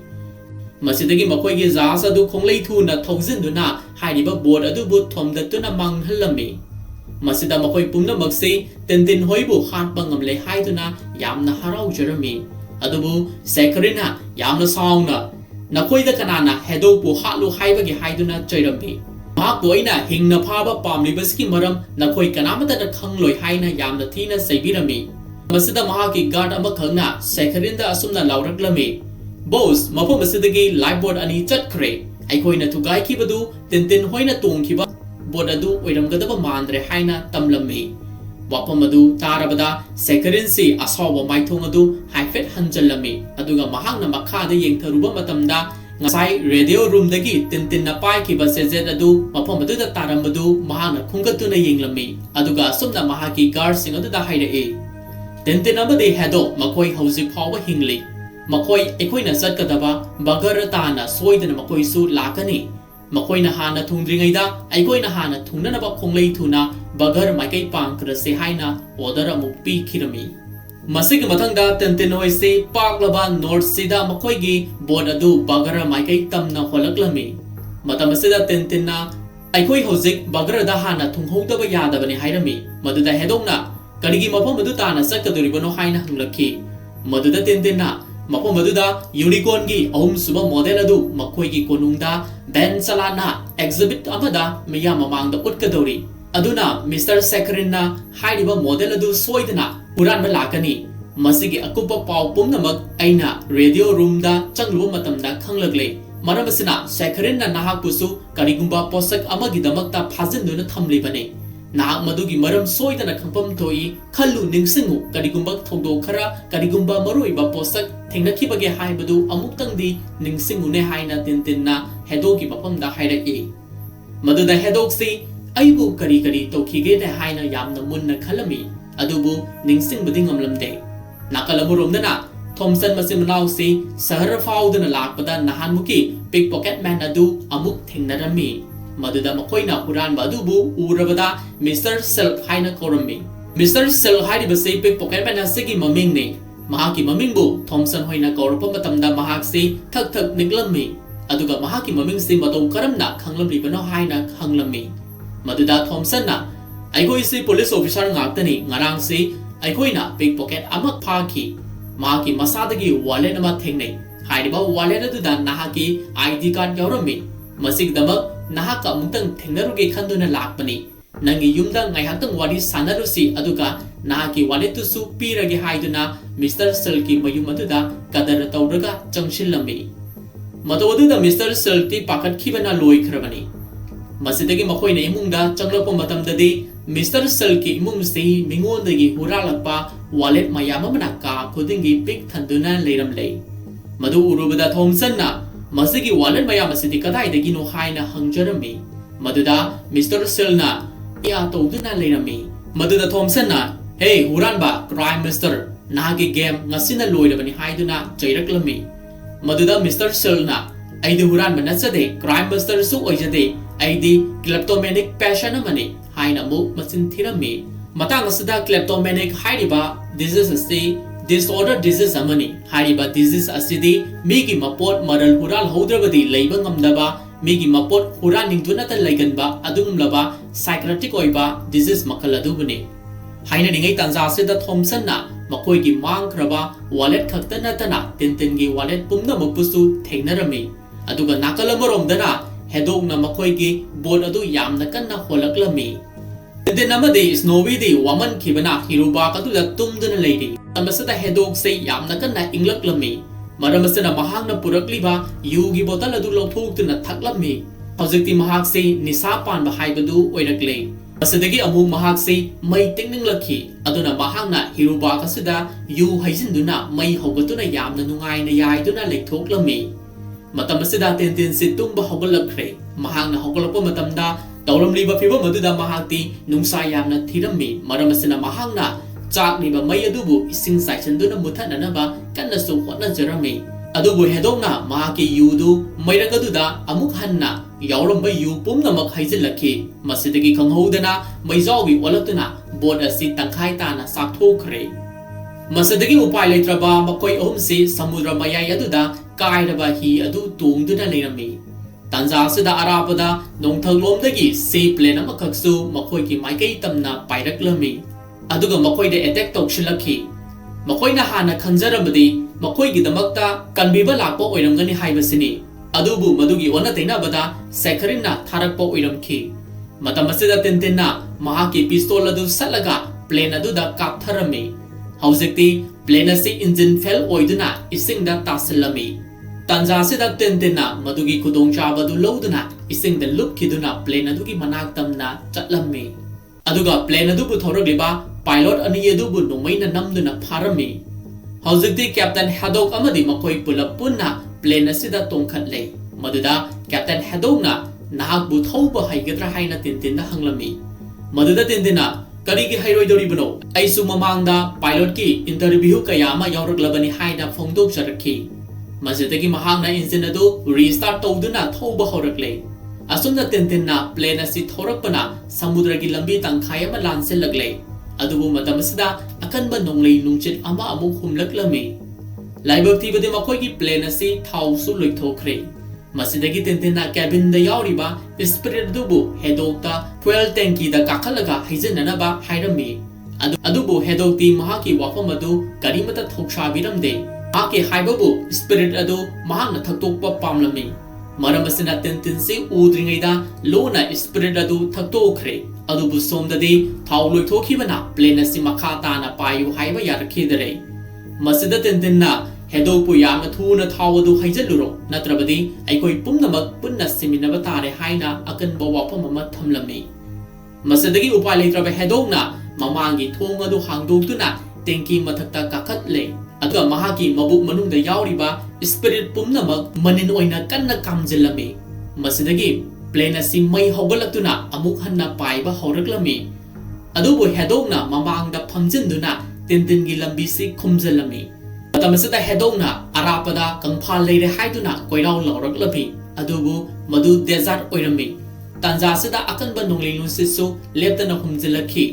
Masidagi makoigi jahaz adu khonglei thuna thojinduna hairiba boat adu bu thomdatuna manghalami. Masida makoi pumnamak se Tintin hoibu hatpa ngamle haiduna yamna haraujarami. Adubu Sakharine yamna sawna nakoida kanana Haddock bu hatlu haibagi haiduna chairami. Mahakbu aina hingna phaba pamlibasiki maram nakoi kanamata khangloi haina yamna thina saibirami. Masida mahaki guard amakhangna Sakharine da asumna lauraklami. Boss mafam asidagi lifeboat ani chatkhre. Aikoina thugai khibadu Tintin hoina tongkhiba boat adu oiramgadaba mandre haina tamlami. Wapam adu tarabada Sakharine si asawa maithong adu haifet hanjalami. Aduga mahakna makhada yengtharuba matamda ngasai radio room dagi Tintinna paikhiba sejet adu mafam aduda tarambadu mahakna khungatuna yenglami. Aduga asumna mahaki guard sing aduda hairae. Tintin amadi Haddock makoi haujik phawa hingli. Makoi ekoina chatkadaba Bagar tana soidana makoi su lakani. Makoina hana thungdringaida aikoina hana thungnanaba khonglei thuna Bagar maikai pangkrase haina order amuk pikhirami. Masigi mathangda Tintin hoi se paklaba North Sea makoigi boat adu Bagar maikai tamna holaklami. Matamasida Tintinna aikoi hojik Bagar da hana thunghodaba yadabani hairami. Maduda Haddockna karigi mafam adu tana sakaduribano haina hanglakhi. Maduda Tintinna mafam aduda unicorn gi ahum suba model adu makoigi konungda Ben Salana exhibit amada miyam mamangda utkadori. Aduna Mr. Sakharine na hairiba model adu soidana puranba lakani. Masigi akupa paw pumnamak aina radio room da changluba matamda khanglagle. Maramasina Sakharine na nahakpusu karigumba posak amagidamakta phajinduna thamlibane. Nahak madugi maram soidana khangpam thoi khallu ningsingu karigumba thogdo khara karigumba maroiba posak thengnakibage haibadu amuktangdi ningsingune haina Tintinna Haddockki mafamda hairaki. Maduda Haddock si aibu kari tokhige de haina yamna munna khalami. Adubu ningsingbadi ngamlamde. Nakalamuromdana Thompson masimanaw si sahar faudana lakpada nahanmuki pickpocket man adu amuk thengnarami. Maduda makoina huranba adubu urabada Mr. Silk haina korami. Mr. Silk hairiba si pickpocket man asigi mamingni. Mahaki mamingbu Thompson hoina kaurapa matamda mahak si thak niglami. Aduga mahaki maming si matong karamna khanglamlibano haina khanglammi. ꯃꯗꯨꯗ ꯊꯣꯝꯁꯟꯅ ꯑꯩꯈꯣꯏꯁꯤ police officer ꯉꯥꯛꯇꯅꯤ ꯉꯔꯥꯡꯁꯤ ꯑꯩꯈꯣꯏꯅ ꯄꯤꯛ pocket ꯑꯃ ꯐꯥꯈꯤ ꯃꯍꯥꯛꯀꯤ ꯃꯁꯥꯗꯒꯤ wallet ꯑꯃ ꯊꯦꯡꯅꯩ ꯍꯥꯏꯔꯤꯕ wallet ꯑꯗꯨꯗ ꯅꯍꯥꯛꯀꯤ ID ꯀꯥꯔꯗ ꯌꯥꯎꯔꯝꯃꯤ ꯃꯁꯤꯒꯤꯗꯃꯛ ꯅꯍꯥꯛꯀ ꯑꯃꯨꯛꯇꯪ ꯊꯦꯡꯅꯔꯨꯒꯦ ꯈꯟꯗꯨꯅ ꯂꯥꯛꯄꯅꯤ ꯅꯪꯒꯤ ꯌꯨꯝꯗ ꯉꯥꯏꯍꯥꯛꯇꯪ ꯋꯥꯔꯤ ꯁꯥꯟꯅꯔꯨꯁꯤ ꯑꯗꯨꯒ ꯅꯍꯥꯛꯀꯤ ꯋꯥꯂꯦꯠꯇꯨꯁꯨ ꯄꯤꯔꯒꯦ ꯍꯥꯏꯗꯨꯅ ꯃꯤꯁꯇꯔ ꯁꯤꯜꯀꯤ ꯃꯌꯨꯝ ꯑꯗꯨꯗ ꯀꯗꯔ ꯇꯧꯔꯒ ꯆꯪꯁꯤꯜꯂꯝꯃꯤ ꯃꯇꯧ ꯑꯗꯨꯗ ꯃꯤꯁꯇꯔ ꯁꯤꯜꯛꯇꯤ ꯄꯥꯈꯠꯈꯤꯕꯅ ꯂꯣꯏꯈ꯭ꯔꯕꯅꯤ ꯃꯁꯤꯗꯒꯤ ꯃꯈꯣꯏꯅ ꯏꯃꯨꯡꯗ ꯆꯪꯂꯛꯄ ꯃꯇꯝꯗꯗꯤ ꯃꯤꯁꯇꯔ ꯁꯤꯜꯀꯤ ꯏꯃꯨꯡꯁꯤ ꯃꯤꯉꯣꯟꯗꯒꯤ ꯍꯨꯔꯥꯜꯂꯛꯄ ꯋꯥꯂꯦꯠ ꯃꯌꯥꯝ ꯑꯃꯅ ꯀꯥ ꯈꯨꯗꯤꯡꯒꯤ ꯄꯤꯛ ꯊꯟꯗꯨꯅ ꯂꯩꯔꯝꯂꯦ ꯃꯗꯨ ꯎꯔꯨꯕꯗ ꯊꯣꯝꯁꯟꯅ ꯃꯁꯤꯒꯤ ꯋꯥꯂꯦꯠ ꯃꯌꯥꯝ ꯑꯁꯤꯗꯤ ꯀꯗꯥꯏꯗꯒꯤꯅꯣ ꯍꯥꯏꯅ ꯍꯪꯖꯔꯝꯃꯤ ꯃꯗꯨꯗ ꯃꯤꯁꯇꯔ ꯁꯤꯜꯅ ꯏꯌꯥ ꯇꯧꯗꯨꯅ ꯂꯩꯔꯝꯃꯤ ꯃꯗꯨꯗ ꯊꯣꯝꯁꯟꯅ ꯍꯦ ꯍꯨꯔꯥꯟꯕ ꯀ꯭ꯔꯥꯏꯝ ꯃꯤꯁꯇꯔ ꯅꯍꯥꯛꯀꯤ ꯒꯦꯝ ꯉꯁꯤꯅ ꯂꯣꯏꯔꯕꯅꯤ ꯍꯥꯏꯗꯨꯅ ꯆꯩꯔꯛꯂꯝꯃꯤ ꯃꯗꯨꯗ ꯃꯤꯁꯇꯔ ꯁꯤꯜꯅ ꯑꯩꯗꯤ ꯍꯨꯔꯥꯟꯕ ꯅꯠꯆꯗꯦ ꯀ꯭ꯔꯥꯏꯝ ꯃꯤꯁꯇꯔꯁꯨ ꯑꯣꯏꯖꯗꯦ ꯑꯩꯗꯤ ꯀ꯭ꯂꯦꯞꯇꯣꯃꯦꯅꯤꯛ ꯄꯦꯁꯟ ꯑꯃꯅꯤ ꯍꯥꯏꯅ ꯑꯃꯨꯛ ꯃꯆꯤꯟ ꯊꯤꯔꯝꯃꯤ ꯃꯇꯥꯡ ꯑꯁꯤꯗ ꯀ꯭ꯂꯦꯞꯇꯣꯃꯦꯅꯤꯛ ꯍꯥꯏꯔꯤꯕ ꯗꯤꯖꯤꯖ ꯑꯁꯤ disorder disease amani hariba disease asidi migi mapot maral hural hodrabadi leiba ngamdaba migi mapot huran ningduna ta leiganba adumlaba psychiatric oiba disease makal adubuni haina ningai tanza asida thomson na makoi gi mangkraba wallet khakta natana Tintin gi wallet pumna mapusu theinarami aduga nakalamoromdana Haddock na makoi gi board adu yamna kanna holaklami Tintin amadi Snowy di waman khibana hiruba katuda tumduna leidi amasada Haddock se yamna kanna inglaklammi maramasana mahakna purakliba yugi bottle adu lawthoktuna thaklammi hojikti mahak se nisa panba haibadu oirakle asadagi amu mahak se mai tingninglakhi aduna mahakna hiruba kasida yu haijinduna mai hogatuna yamna nungaina yaiduna leithoklammi matamasida Tintin se tumba hogalakre mahakna hogalakpa matamda tauramliba phibam aduda mahakti nungsa yamna thirammi maramasana mahakna Chakliba may adubu ising saichanduna muthananaba kannasu hotnajarami adubu Haddockna mahaki yudu mairagaduda amuk hanna yauramba yu pumnamak haijillakhi masidagi khanghodana maijawgi olaktuna board asi tangkhai tana sakthokre masidagi upai leitraba makoi ahumsi samudra mayai aduda kairaba hi adu tongduna leirami Tanza asida arapada nongthaglomdagi sea plane amakhaksu makoi ki maikai tamna pairaklami aduga makoi de attack tawshilakhi makoi na hana khanjarabadi makoi gi damakta kanbiba lakpo oiramgani haibasini adubu madugi ona teinabada Sakharine na tharakpo oiramkhi matamasida Tintin na mahaki pistol adu salaga plane adu da kaptharami haujikti plane asi engine fail oiduna isingda tasilami tanza sida Tintin na madugi khudongchabadu loduna isingda lupkhiduna plane adugi manaktamna chatlami aduga plane adu puthorogliba pilot ani adubu nomaina namduna pharami haujikti Captain Haddock amadi makoi pulap punna plane asida tongkhatle maduda Captain Haddock na nahakbu thauba haigadra haina Tintin na hanglami maduda Tintin na karigi hairoidoribano aisu mamangda pilot ki interview kayama yauraklabani haina phongdok jarakhi masidagi mahangna engine adu restart tawduna thauba horakle asumna Tintin na plane asi thorakpana samudra gi lambi tangkhai ama lansillagle adubu matamasida akanba nonglei nungchit ama amuk humlaklami laibak thibade makoi gi plane asi thau su loithokre masidagi Tintin na cabin da yauriba spirit dubu Haddock ta fuel tanki da kakhalaga haijananaba hairami adubu Haddock ti mahaki wafam adu karimata thokshabiramde mahaki haibabu spirit adu mahakna thaktukpa pamlami maramasina Tintin se udringaida lona spirit adu thaktokhre adubu somdadi thau loithokhibana plane asi makha tana payu haiba yarakhidare masida Tintin na Haddock pu yamna thuna thau adu haijaluro natrabadi aikoi pumnamak punna siminaba tare haina akanba wafam ama thamlami masidagi upai leitraba Haddock na mamangi thong adu hangdoktuna tenki mathakta kakhatle aduga mahaki mabuk manungda yauriba spirit pumnamak manin oina kanna kamjilami masidagi plane asi mai hogalaktuna amuk hanna paiba horaklami adubu Haddock na mamangda phamjinduna Tintin gi lambi si khumjalami matamasida Haddock na arapada kangphal leire haiduna koirau lawraklabi adubu madu desert oirami tanza sida akanba nonglei lunsisu leptana humjilakhi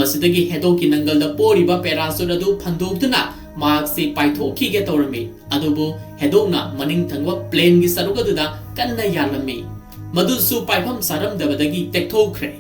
masidagi Haddock ki nangalda poriba parachute adu phandoktuna Marksi paithokhi ge tawrami adubu Haddock na maning thangwa plane gi sarugaduda kanna yalami madusu paifam saram dabadagi tekthokre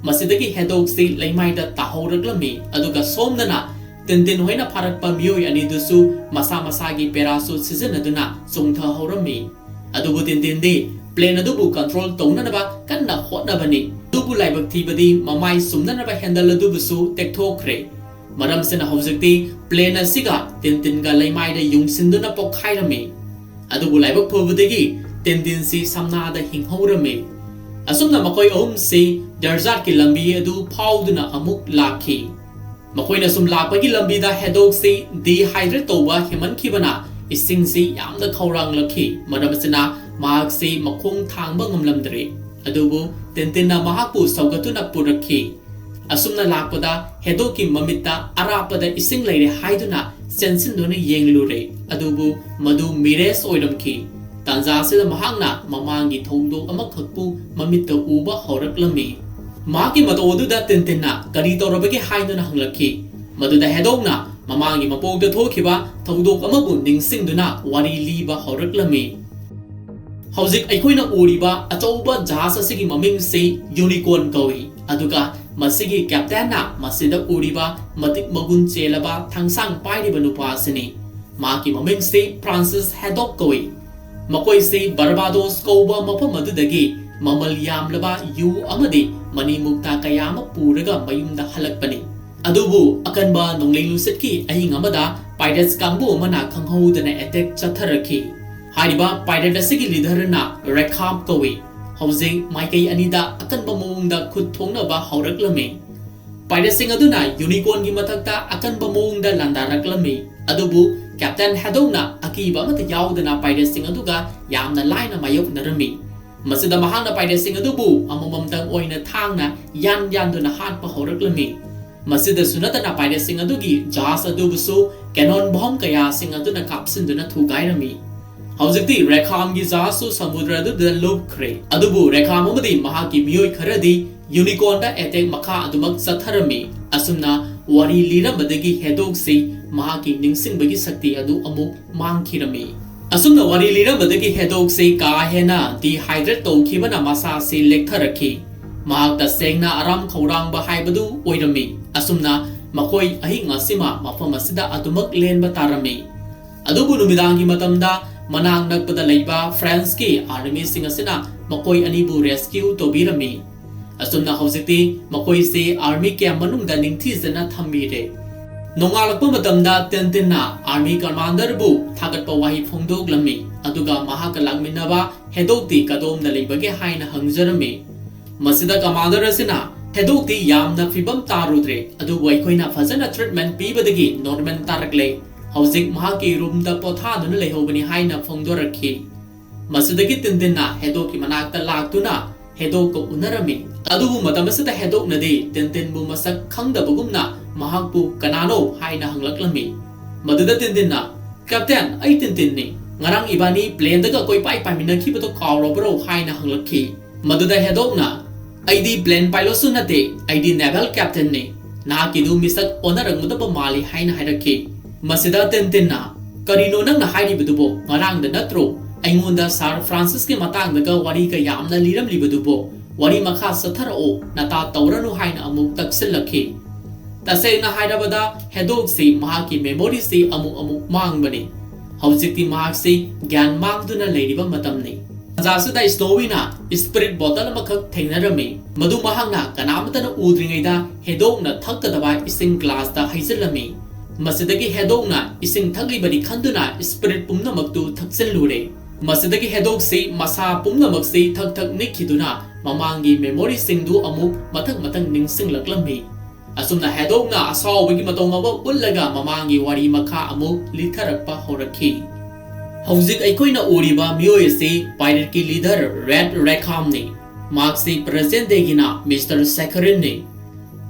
Masidagi Haddock si Laymaida Tahoragami, Aduga Somdana, Tintin Hoina Parakpa Mui Anidusu, Masa Masagi Perasu Season Aduna, Sungta Horami. Adubu Tintin, Plane Adubu control Tonanaba, Kana Hotnabani, Dubu Libak Tibadi, Mamai Sumnanaba Handle Dubusu, Tektokre. Madam Sena Hosakti, Plane a Siga, Tintin Galaymaida Yung Sinduna Pokairame. Adubu Libak Povudigi, Tintin si Samna the Hinghorame. Asumna Makoy si Darzat ki lambi adu Pauduna Amuk Laki. Makoy na sumlapagi lambi da Haddock si dehydrate toba Himan Kibana, Ising si Yam the Kaurang Laki, Madamsina, Mahak si Makung Tangbangam Lamdre. Adubu, Tintina Mahapu Saugatuna Puraki. Asumna Lapada, Haddock Mamita, Arapada Ising Lady Haiduna, Sensinduna Yang Lure. Adubu, Madu Mires Oidamki. Tanza sila mahangna mamangi thondo amakakpu mamita uba horak lami. Maki matodu da Tintinna garito rabagi haiduna hanglaki. Maduda Haddockna mamangi mapogda thokiba thondo amabu ningsingduna wari liba horak lami. Hauzik aikoina uriba atauba jahasa sigi maming se unicorn kawi. Aduga masigi captainna masida uriba matik magun chelaba thangsang pairiba nupa sini. Maki maming se Francis Haddock kawi. Makoy si Barbados Koba Mapamadudagi, Mamal Yamlaba, Yu Amadi, Mani Mukta Kayama Puraga Mayumda Halakpani. Adubu, Akanba, Nongling Lusitki, Ahing Amada, Pirates Kambu Mana Kangho than attack Chataraki. Haiba, Pirate Sigi Liderna, Rackham Kowi. Housing, Mikey Anida, Akanba Munda Kutonaba Horaklame. Pirate Singaduna, Unicorn Gimatakta, Akanba Munda Landaraklame. Adubu, Captain Haddockna, Akiba Matayawdana Pirate Singaduga, Yamna Lina Mayok Narami. Masida Mahana Pirate Singadubu, Amamamtang Oina Tangna, Yan Yanduna Hat Pahoraklami. Masida Sunatana Pirate Singadugi, Jasa Dubusu, Canon Bomb Kaya Singaduna Kapsinduna Tugairami. Hausati, Rackham Gizasu Samudradu the Loop Cray. Adubu, Rackhamadi, Mahaki Mui Karadi, Unicornda Ete Maka Adumak Satharami, Asumna, Wari Lira Badagi Haddock si, Mahaki Ningsing Bagi Sakti Adu Amuk Mankirami. Asumna Wari Lira Badagi Haddock si Kahena, dehydrate to Kibana Masa si Lektaraki. Mahak the Sengna Aram Kaurang Bahai Badu, Oidami. Asumna, Makoy Ahinga Sima, Mafamasida Adumak Len Batarami. Adubu Numidangi Matamda, Manang Nagpada Laiba, Franski, Army Singasina, Makoy Anibu Rescue Tobirami. Asumna Hausiti, Makoy si Army Kamanung Daning Tizana Tambire. Nongalakpa Matamda Tintinna, Army Commander Bu, Tagat Pawahi Fongdog Lami, Aduga Mahakalangminaba, Haddockti Kadom the Libage Haina Hangzerami. Masida Commander Asina, Haddockti Yamna Fibam Tarudre, Adu Waikoina Fazana treatment Pibadagi, Norman Tarakle, Hausik Mahaki Rum the Potadun Lehobani Haina Fongdoraki. Masidagi Tintinna, Haddock Manakta Laktuna, Haddock Unarami. Adubu Matamasita Haddock Nadi, Tintin Bumasak Kangda Bugumna, Mahakbu Kanano, Haina Hanglakami. Maduda Tintinna, Captain, I Tintinni, Ngarang Ibani, Plane the Koi Pai Pamina Kibato Kaurobro, Haina Hanglaki. Maduda Haddockna, ID Plane Pilosunate, ID Naval Captain ni, Nakidu Misak Onarang Mudaba Mali Haina Hierarchy. Masida Tintinna, Karino Nang Haidi Budubo, Ngarang the Natro, Aimunda Sir Francis Matang the Warika Yamna Liram Libudubo, Wari Makas Sataro, Nata Taurano Haina Amuk Taksilaki. Tasena Haidabada, Haddock si Mahaki Memory si Amuk Mangbani. Hausiti Mark si Gan Magduna Ladyba Matamni. Zasada Snowina, Spirit Bottle Makak Tainarami, Madu Mahanga, Kanamatan Udringida, Haddockna Takadaba Ising Glass the Hazelami. Masidagi Haddockna, Ising Taglibadi Kanduna, Spirit Pumna Maktu Takselure. Masidagi Haddock si Masa Pumna Maksi Tak Nikiduna, Mamangi Memory Singdu Amuk, Matang Ningsing Laklami. Asumna Haddockna, Asaw Wigi Matongaba, Ulaga, Mamangi Wari Maka Amuk, Litarapa Horaki. Hauzik Aikoina Uriba, Mioyasi, Pirate Ki Leader, Red Rackham ni, Maxi Present Degina, Mr. Sakharine.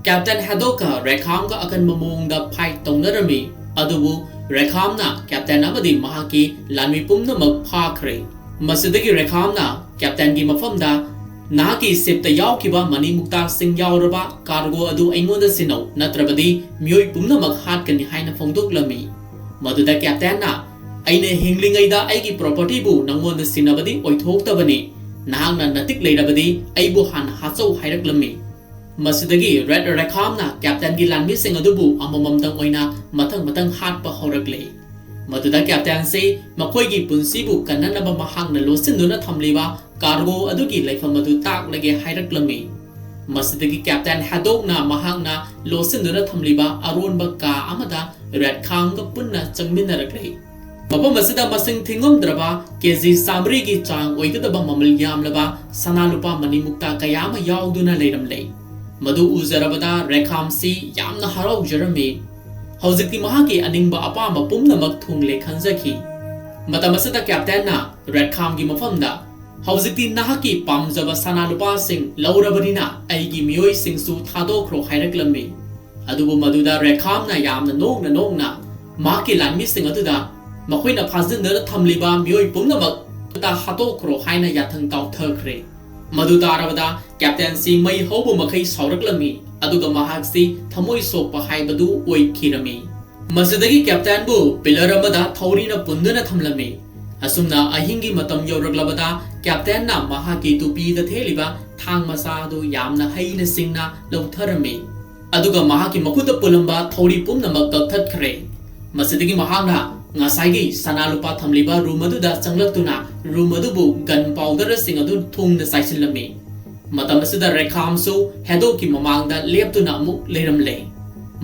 Captain Haddock, Rackham ka akan mamung da Pike Tonarami, Adubu, Rackham na, Captain Amadi Mahaki, Lanmipum na Magpakre. Masidagi Rackham na, Captain Gimafamda, Naki Sip the Yaukiba, Mani Mukta Sing Yauraba, Cargo Adu Aingoda Sino, Natrabadi, Mui Pumna Maghat can Haina Fongdok Lami. Maduda Captain na, Aine Hingling Aida Aigi property bu, Nangon the Sinabadi, Oitok Tabani, Nang Natik Ladabadi, Aibu Han Haso Hirak Lami. ꯃꯁꯤꯗꯒꯤ red ꯔꯦꯈꯥꯝꯅ ꯀꯦꯞꯇꯦꯟꯒꯤ ꯂꯥꯟꯃꯤꯁꯤꯡ ꯑꯗꯨꯕꯨ ꯑꯃꯃꯝꯇꯪ ꯑꯣꯏꯅ ꯃꯊꯪ ꯍꯥꯠꯄ ꯍꯧꯔꯛꯂꯦ꯫ ꯃꯗꯨꯗ captaincy ꯃꯈꯣꯏꯒꯤ ꯄꯨꯟꯁꯤꯕꯨ ꯀꯟꯅꯅꯕ ꯃꯍꯥꯛꯅ ꯂꯣꯠꯁꯤꯟꯗꯨꯅ ꯊꯝꯂꯤꯕ cargo ꯑꯗꯨꯒꯤ ꯂꯩꯐꯝ ꯑꯗꯨ ꯇꯥꯛꯂꯒꯦ ꯍꯥꯏꯔꯛꯂꯝꯃꯤ꯫ ꯃꯁꯤꯗꯒꯤ ꯀꯦꯞꯇꯦꯟ ꯍꯦꯗꯣꯛꯅ ꯃꯍꯥꯛꯅ ꯂꯣꯠꯁꯤꯟꯗꯨꯅ ꯊꯝꯂꯤꯕ ꯑꯔꯣꯟꯕ ꯀꯥ ꯑꯃꯗ ꯔꯦꯗꯈꯥꯝꯒ ꯄꯨꯟꯅ ꯆꯪꯃꯤꯟꯅꯔꯛꯂꯦ꯫ ꯃꯐꯝ ꯑꯁꯤꯗ ꯃꯁꯤꯡ ꯊꯤꯉꯝꯗ꯭ꯔꯕ ꯀꯦꯖꯤ 100ꯒꯤ ꯆꯥꯡ ꯑꯣꯏꯒꯗꯕ ꯃꯃꯜ ꯌꯥꯝꯂꯕ ꯁꯅꯥ ꯂꯨꯄꯥ ꯃꯅꯤꯃꯨꯛꯇ ꯀꯌꯥ ꯑꯃ ꯌꯥꯎꯗꯨꯅ ꯂꯩꯔꯝꯂꯦ꯫ ꯃꯗꯨ ꯎꯖꯔꯕꯗ ꯔꯦꯈꯥꯝꯁꯤ ꯌꯥꯝꯅ ꯍꯔꯥꯎꯖꯔꯝꯃꯤ꯫ ꯍꯧꯖꯤꯛꯇꯤ ꯃꯍꯥꯛꯀꯤ ꯑꯅꯤꯡꯕ ꯑꯄꯥꯝꯕ ꯄꯨꯝꯅꯃꯛ ꯊꯨꯡꯂꯦ ꯈꯟꯖꯈꯤ꯫ ꯃꯇꯝ ꯑꯁꯤꯗ ꯀꯦꯞꯇꯦꯟꯅ ꯔꯦꯗꯈꯥꯝꯒꯤ ꯃꯐꯝꯗ ꯍꯧꯖꯤꯛꯇꯤ ꯅꯍꯥꯛꯀꯤ ꯄꯥꯝꯖꯕ ꯁꯅꯥ ꯂꯨꯄꯥꯁꯤꯡ ꯂꯧꯔꯕꯅꯤꯅ ꯑꯩꯒꯤ ꯃꯤꯑꯣꯏꯁꯤꯡꯁꯨ ꯊꯥꯗꯣꯛꯈ꯭ꯔꯣ ꯍꯥꯏꯔꯛꯂꯝꯃꯤ꯫ ꯑꯗꯨꯕꯨ ꯃꯗꯨꯗ ꯔꯦꯗꯈꯥꯝꯅ ꯌꯥꯝꯅ ꯅꯣꯛꯅ ꯃꯍꯥꯛꯀꯤ ꯂꯥꯟꯃꯤꯁꯤꯡ ꯑꯗꯨꯗ ꯃꯈꯣꯏꯅ ꯐꯥꯖꯤꯟꯗꯨꯅ ꯊꯝꯂꯤꯕ ꯃꯤꯑꯣꯏ ꯄꯨꯝꯅꯃꯛ ꯍꯥꯠꯇꯣꯛꯈ꯭ꯔꯣ ꯍꯥꯏꯅ ꯌꯥꯊꯪ ꯇꯥꯎꯊꯈ꯭ꯔꯦ꯫ ꯃꯗꯨ ꯇꯥꯔꯕꯗ ꯀꯦꯞꯇꯦꯟꯁꯤ ꯃꯩ ꯍꯧꯕ ꯃꯈꯩ ꯁꯥꯎꯔꯛꯂꯝꯃꯤ ꯑꯗꯨꯒ ꯃꯍꯥꯛꯁꯤ ꯊꯃꯣꯏ ꯁꯣꯛꯄ ꯍꯥꯏꯕꯗꯨ ꯑꯣꯏꯈꯤꯔꯝꯃꯤ꯫ ꯃꯁꯤꯗꯒꯤ ꯀꯦꯞꯇꯦꯟꯕꯨ ꯄꯤꯂꯔ ꯑꯃꯗ ꯊꯧꯔꯤꯅ ꯄꯨꯟꯗꯨꯅ ꯊꯝꯂꯝꯃꯤ꯫ ꯑꯁꯨꯝꯅ ꯑꯍꯤꯡꯒꯤ ꯃꯇꯝ ꯌꯧꯔꯛꯂꯕꯗ ꯀꯦꯞꯇꯦꯟꯅ ꯃꯍꯥꯛꯀꯤ ꯇꯨꯄꯤꯗ ꯊꯦꯠꯂꯤꯕ ꯊꯥꯡ ꯃꯆꯥ ꯑꯗꯨ ꯌꯥꯝꯅ ꯍꯩꯅ ꯁꯤꯡꯅ ꯂꯧꯊꯔꯝꯃꯤ ꯑꯗꯨꯒ ꯃꯍꯥꯛꯀꯤ ꯃꯈꯨꯠꯇ ꯄꯨꯜꯂꯝꯕ ꯊꯧꯔꯤ ꯄꯨꯝꯅꯃꯛ ꯀꯛꯊꯠꯈ꯭ꯔꯦ꯫ ꯃꯁꯤꯗꯒꯤ ꯃꯍꯥꯛꯅ ꯉꯁꯥꯏꯒꯤ ꯁꯅꯥ ꯂꯨꯄꯥ ꯊꯝꯂꯤꯕ ꯔꯨꯝ ꯑꯗꯨꯗ ꯆꯪꯂꯛꯇꯨꯅ ꯔꯨꯝ ꯑꯗꯨꯕꯨ ꯒꯟ ꯄꯥꯎꯗꯔꯁꯤꯡ ꯑꯗꯨ ꯊꯨꯡꯅ ꯆꯥꯏꯁꯤꯜꯂꯝꯃꯤ꯫ ꯃꯇꯝ ꯑꯁꯤꯗ ꯔꯦꯈꯥꯝꯁꯨ ꯍꯦꯗꯣꯛꯀꯤ ꯃꯃꯥꯡꯗ ꯂꯦꯞꯇꯨꯅ ꯑꯃꯨꯛ ꯂꯩꯔꯝꯂꯦ꯫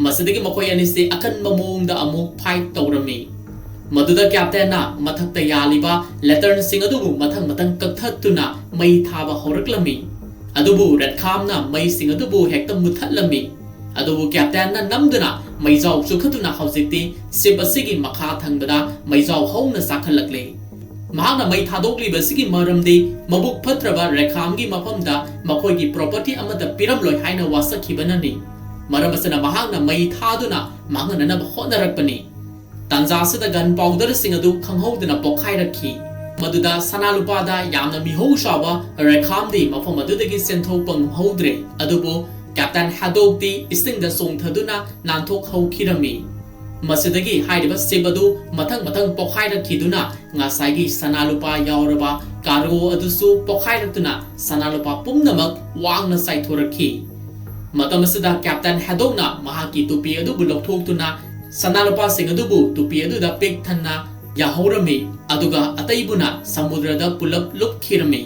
ꯃꯁꯤꯗꯒꯤ ꯃꯈꯣꯏ ꯑꯅꯤꯁꯤ ꯑꯀꯟꯕ ꯃꯑꯣꯡꯗ ꯑꯃꯨꯛ ꯐꯥꯏꯠ ꯇꯧꯔꯝꯃꯤ꯫ ꯃꯗꯨꯗ ꯀꯦꯞꯇꯦꯟꯅ ꯃꯊꯛꯇ ꯌꯥꯜꯂꯤꯕ ꯂꯦꯇꯔꯟꯁꯤꯡ ꯑꯗꯨꯕꯨ ꯃꯊꯪ ꯀꯛꯊꯠꯇꯨꯅ ꯃꯩ ꯊꯥꯕ ꯍꯧꯔꯛꯂꯝꯃꯤ꯫ ꯑꯗꯨꯕꯨ ꯔꯦꯗꯈꯥꯝꯅ ꯃꯩꯁꯤꯡ ꯑꯗꯨꯕꯨ ꯍꯦꯛꯇ ꯃꯨꯠꯊꯠꯂꯝꯃꯤ꯫ ꯑꯗꯨꯕꯨ ꯀꯦꯞꯇꯦꯟꯅ ꯅꯝꯗꯨꯅ ꯃꯩꯖꯥꯎ ꯆꯨꯈꯠꯇꯨꯅ ꯍꯧꯖꯤꯛꯇꯤ ꯁꯤꯞ ꯑꯁꯤꯒꯤ ꯃꯈꯥ ꯊꯪꯕꯗ ꯃꯩꯖꯥꯎ ꯍꯧꯅ ꯆꯥꯛꯈꯠꯂꯛꯂꯦ꯫ ꯃꯍꯥꯛꯅ ꯃꯩ ꯊꯥꯗꯣꯛꯂꯤꯕꯁꯤꯒꯤ ꯃꯔꯝꯗꯤ ꯃꯕꯨꯛ ꯐꯠꯇ꯭ꯔꯕ ꯔꯦꯈꯥꯝꯒꯤ ꯃꯐꯝꯗ ꯃꯈꯣꯏꯒꯤ ꯄ꯭ꯔꯣꯄꯔꯇꯤ ꯑꯃꯠꯇ ꯄꯤꯔꯝꯂꯣꯏ ꯍꯥꯏꯅ ꯋꯥꯁꯛꯈꯤꯕꯅꯅꯤ꯫ ꯃꯔꯝ ꯑꯁꯤꯅ ꯃꯍꯥꯛꯅ ꯃꯩ ꯊꯥꯗꯨꯅ ꯃꯥꯡꯍꯟꯅꯅꯕ ꯍꯣꯠꯅꯔꯛꯄꯅꯤ꯫ ꯇꯥꯟꯖꯥ ꯑꯁꯤꯗ ꯒꯟ ꯄꯥꯎꯗꯔꯁꯤꯡ ꯑꯗꯨ ꯈꯪꯍꯧꯗꯅ ꯄꯣꯈꯥꯏꯔꯛꯈꯤ꯫ ꯃꯗꯨꯗ ꯁꯅꯥ ꯂꯨꯄꯥꯗ ꯌꯥꯝꯅ ꯃꯤꯍꯧ ꯆꯥꯎꯕ ꯔꯦꯈꯥꯝꯗꯤ ꯃꯐꯝ ꯑꯗꯨꯗꯒꯤ ꯆꯦꯟꯊꯣꯛꯄ ꯉꯝꯍꯧꯗ꯭ꯔꯦ ꯑꯗꯨꯕꯨ ꯀꯦꯞꯇꯦꯟ ꯍꯦꯗꯣꯛꯇꯤ ꯏꯁꯤꯡꯗ ꯆꯣꯡꯊꯗꯨꯅ ꯅꯥꯟꯊꯣꯛꯍꯧꯈꯤꯔꯝꯃꯤ꯫ ꯃꯁꯤꯗꯒꯤ ꯍꯥꯏꯔꯤꯕ ꯁꯤꯞ ꯑꯗꯨ ꯃꯊꯪ ꯄꯣꯈꯥꯏꯔꯛꯈꯤꯗꯨꯅ ꯉꯁꯥꯏꯒꯤ ꯁꯅꯥ ꯂꯨꯄꯥ ꯌꯥꯎꯔꯕ ꯀꯥꯔꯒꯣ ꯑꯗꯨꯁꯨ ꯄꯣꯈꯥꯏꯔꯛꯇꯨꯅ ꯁꯅꯥ ꯂꯨꯄꯥ ꯄꯨꯝꯅꯃꯛ ꯋꯥꯡꯅ ꯆꯥꯏꯊꯣꯔꯛꯈꯤ꯫ ꯃꯇꯝ ꯑꯁꯤꯗ ꯀꯦꯞꯇꯦꯟ ꯍꯦꯗꯣꯛꯅ ꯃꯍꯥꯛꯀꯤ ꯇꯨꯄꯤ ꯑꯗꯨꯕꯨ ꯂꯧꯊꯣꯛꯇꯨꯅ ꯁꯅꯥ ꯂꯨꯄꯥꯁꯤꯡ ꯑꯗꯨꯕు ꯇꯨꯄꯤ ꯑꯗꯨꯗ ꯄꯤꯛ ꯊꯟꯅ ꯌꯥꯍꯧꯔꯝꯃꯤ ꯑꯗꯨꯒ ꯑꯇꯩꯕꯨꯅ ꯁꯃꯨꯗ꯭ꯔꯗ ꯄꯨꯂꯞ ꯂꯨꯞꯈꯤꯔꯝꯃꯤ꯫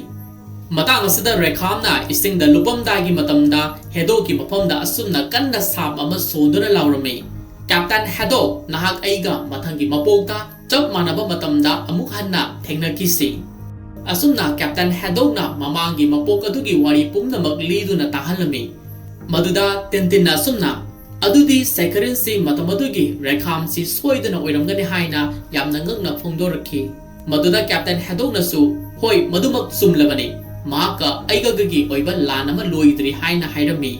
ꯃꯇꯥꯡ ꯑꯁꯤꯗ ꯔꯦꯈꯥꯝꯅ ꯏꯁꯤꯡꯗ ꯂꯨꯞꯄꯝꯗꯥꯏꯒꯤ ꯃꯇꯝꯗ ꯍꯦꯗꯣꯛꯀꯤ ꯃꯐꯝꯗ ꯑꯁꯨꯝꯅ ꯀꯟꯅ ꯁꯥꯞ ꯑꯃ ꯁꯣꯟꯗꯨꯅ ꯂꯥꯎꯔꯝꯃꯤ꯫ ꯀꯦꯞꯇꯦꯟ ꯍꯦꯗꯣꯛ, ꯅꯍꯥꯛ ꯑꯩꯒ ꯃꯊꯪꯒꯤ ꯃꯄꯣꯛꯇ ꯆꯞ ꯃꯥꯟꯅꯕ ꯃꯇꯝꯗ ꯑꯃꯨꯛ ꯍꯟꯅ ꯊꯦꯡꯅꯈꯤꯁꯤ꯫ ꯑꯁꯨꯝꯅ ꯀꯦꯞꯇꯦꯟ ꯍꯦꯗꯣꯛꯅ ꯃꯃꯥꯡꯒꯤ ꯃꯄꯣꯛ ꯑꯗꯨꯒꯤ ꯋꯥꯔꯤ ꯄꯨꯝꯅꯃꯛ ꯂꯤꯗꯨꯅ ꯇꯥꯍꯜꯂꯝꯃꯤ꯫ ꯃꯗꯨꯗ ꯇꯤꯟꯇꯤꯟꯅ ꯑꯁꯨꯝꯅ ꯑꯗꯨꯗꯤ ꯁꯦꯈꯔꯤꯟꯁꯤ ꯃꯇꯝ ꯑꯗꯨꯒꯤ ꯔꯦꯈꯥꯝꯁꯤ ꯁꯣꯏꯗꯅ ꯑꯣꯏꯔꯝꯒꯅꯤ ꯍꯥꯏꯅ ꯌꯥꯝꯅ ꯉꯛꯅ ꯐꯣꯡꯗꯣꯔꯛꯈꯤ꯫ ꯃꯗꯨꯗ ꯀꯦꯞꯇꯦꯟ ꯍꯦꯗꯣꯛꯅꯁꯨ ꯍꯣꯏ ꯃꯗꯨꯃꯛ ꯆꯨꯝꯂꯕꯅꯤ, ꯃꯍꯥꯛꯀ ꯑꯩꯒꯒꯤ ꯑꯣꯏꯕ ꯂꯥꯟ ꯑꯃ ꯂꯣꯏꯗ꯭ꯔꯤ ꯍꯥꯏꯅ ꯍꯥꯏꯔꯝꯃꯤ꯫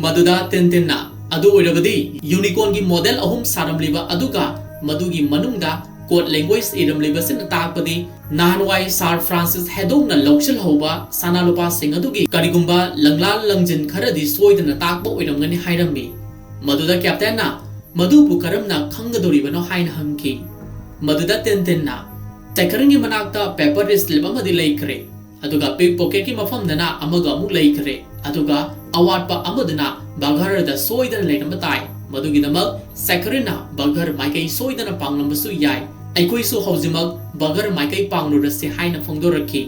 ꯃꯗꯨꯗ ꯇꯤꯟꯇꯤꯟꯅ ꯑꯗꯨ ꯑꯣꯏꯔꯕꯗꯤ ꯌꯨꯅꯤꯀꯣꯔꯟꯒꯤ ꯃꯣꯗꯦꯜ 3 ꯁꯥꯔꯝꯂꯤꯕ ꯑꯗꯨꯒ ꯃꯗꯨꯒꯤ ꯃꯅꯨꯡꯗ ꯀꯣꯗ ꯂꯦꯡꯒ꯭ꯋꯦꯖ ꯏꯔꯝꯂꯤꯕꯁꯤꯅ ꯇꯥꯛꯄꯗꯤ ꯅꯍꯥꯟꯋꯥꯏ ꯁꯥꯔ ꯐ꯭ꯔꯥꯟꯁꯤꯁ ꯍꯦꯗꯣꯛꯅ ꯂꯧꯁꯤꯜꯍꯧꯕ ꯁꯅꯥ ꯂꯨꯄꯥꯁꯤꯡ ꯑꯗꯨꯒꯤ ꯀꯔꯤꯒꯨꯝꯕ ꯂꯪꯂꯥꯟ ꯂꯪꯖꯤꯟ ꯈꯔꯗꯤ ꯁꯣꯏꯗꯅ ꯇꯥꯛꯄ ꯑꯣꯏꯔꯝꯒꯅꯤ ꯍꯥꯏꯔꯝꯃꯤ꯫ ꯃꯗꯨꯗ ꯀꯦꯞꯇꯦꯟꯅ ꯃꯗꯨꯕꯨ ꯀꯔꯝꯅ ꯈꯪꯒꯗꯧꯔꯤꯕꯅꯣ ꯍꯥꯏꯅ ꯍꯪꯈꯤ꯫ ꯃꯗꯨꯗ ꯇꯤꯟꯇꯤꯟꯅ ꯁꯦꯈꯔꯤꯟꯒꯤ ꯃꯅꯥꯛꯇ ꯄꯦꯄꯔ ꯁ꯭ꯂꯤꯞ ꯑꯃꯗꯤ ꯂꯩꯈ꯭ꯔꯦ ꯑꯗꯨꯒ ꯄꯤꯛ ꯄꯣꯀꯦꯠꯀꯤ ꯃꯐꯝꯗꯅ ꯑꯃꯒ ꯑꯃꯨꯛ ꯂꯩꯈ꯭ꯔꯦ ꯑꯗꯨꯒ ꯑꯋꯥꯠꯄ ꯑꯃꯗꯨꯅ ꯕꯒꯔꯗ ꯁꯣꯏꯗꯅ ꯂꯩꯔꯝꯕ ꯇꯥꯏ꯫ ꯃꯗꯨꯒꯤꯗꯃꯛ ꯁꯦꯈꯔꯤꯟꯅ ꯕꯒꯔ ꯃꯥꯏꯀꯩ ꯁꯣꯏꯗꯅ ꯄꯥꯡꯂꯝꯕꯁꯨ ꯌꯥꯏ꯫ ꯑꯩꯈꯣꯏꯁꯨ ꯍꯧꯖꯤꯛꯃꯛ ꯕꯒꯔ ꯃꯥꯏꯀꯩ ꯄꯥꯡꯂꯨꯔꯁꯤ ꯍꯥꯏꯅ ꯐꯣꯡꯗꯣꯔꯛꯈꯤ꯫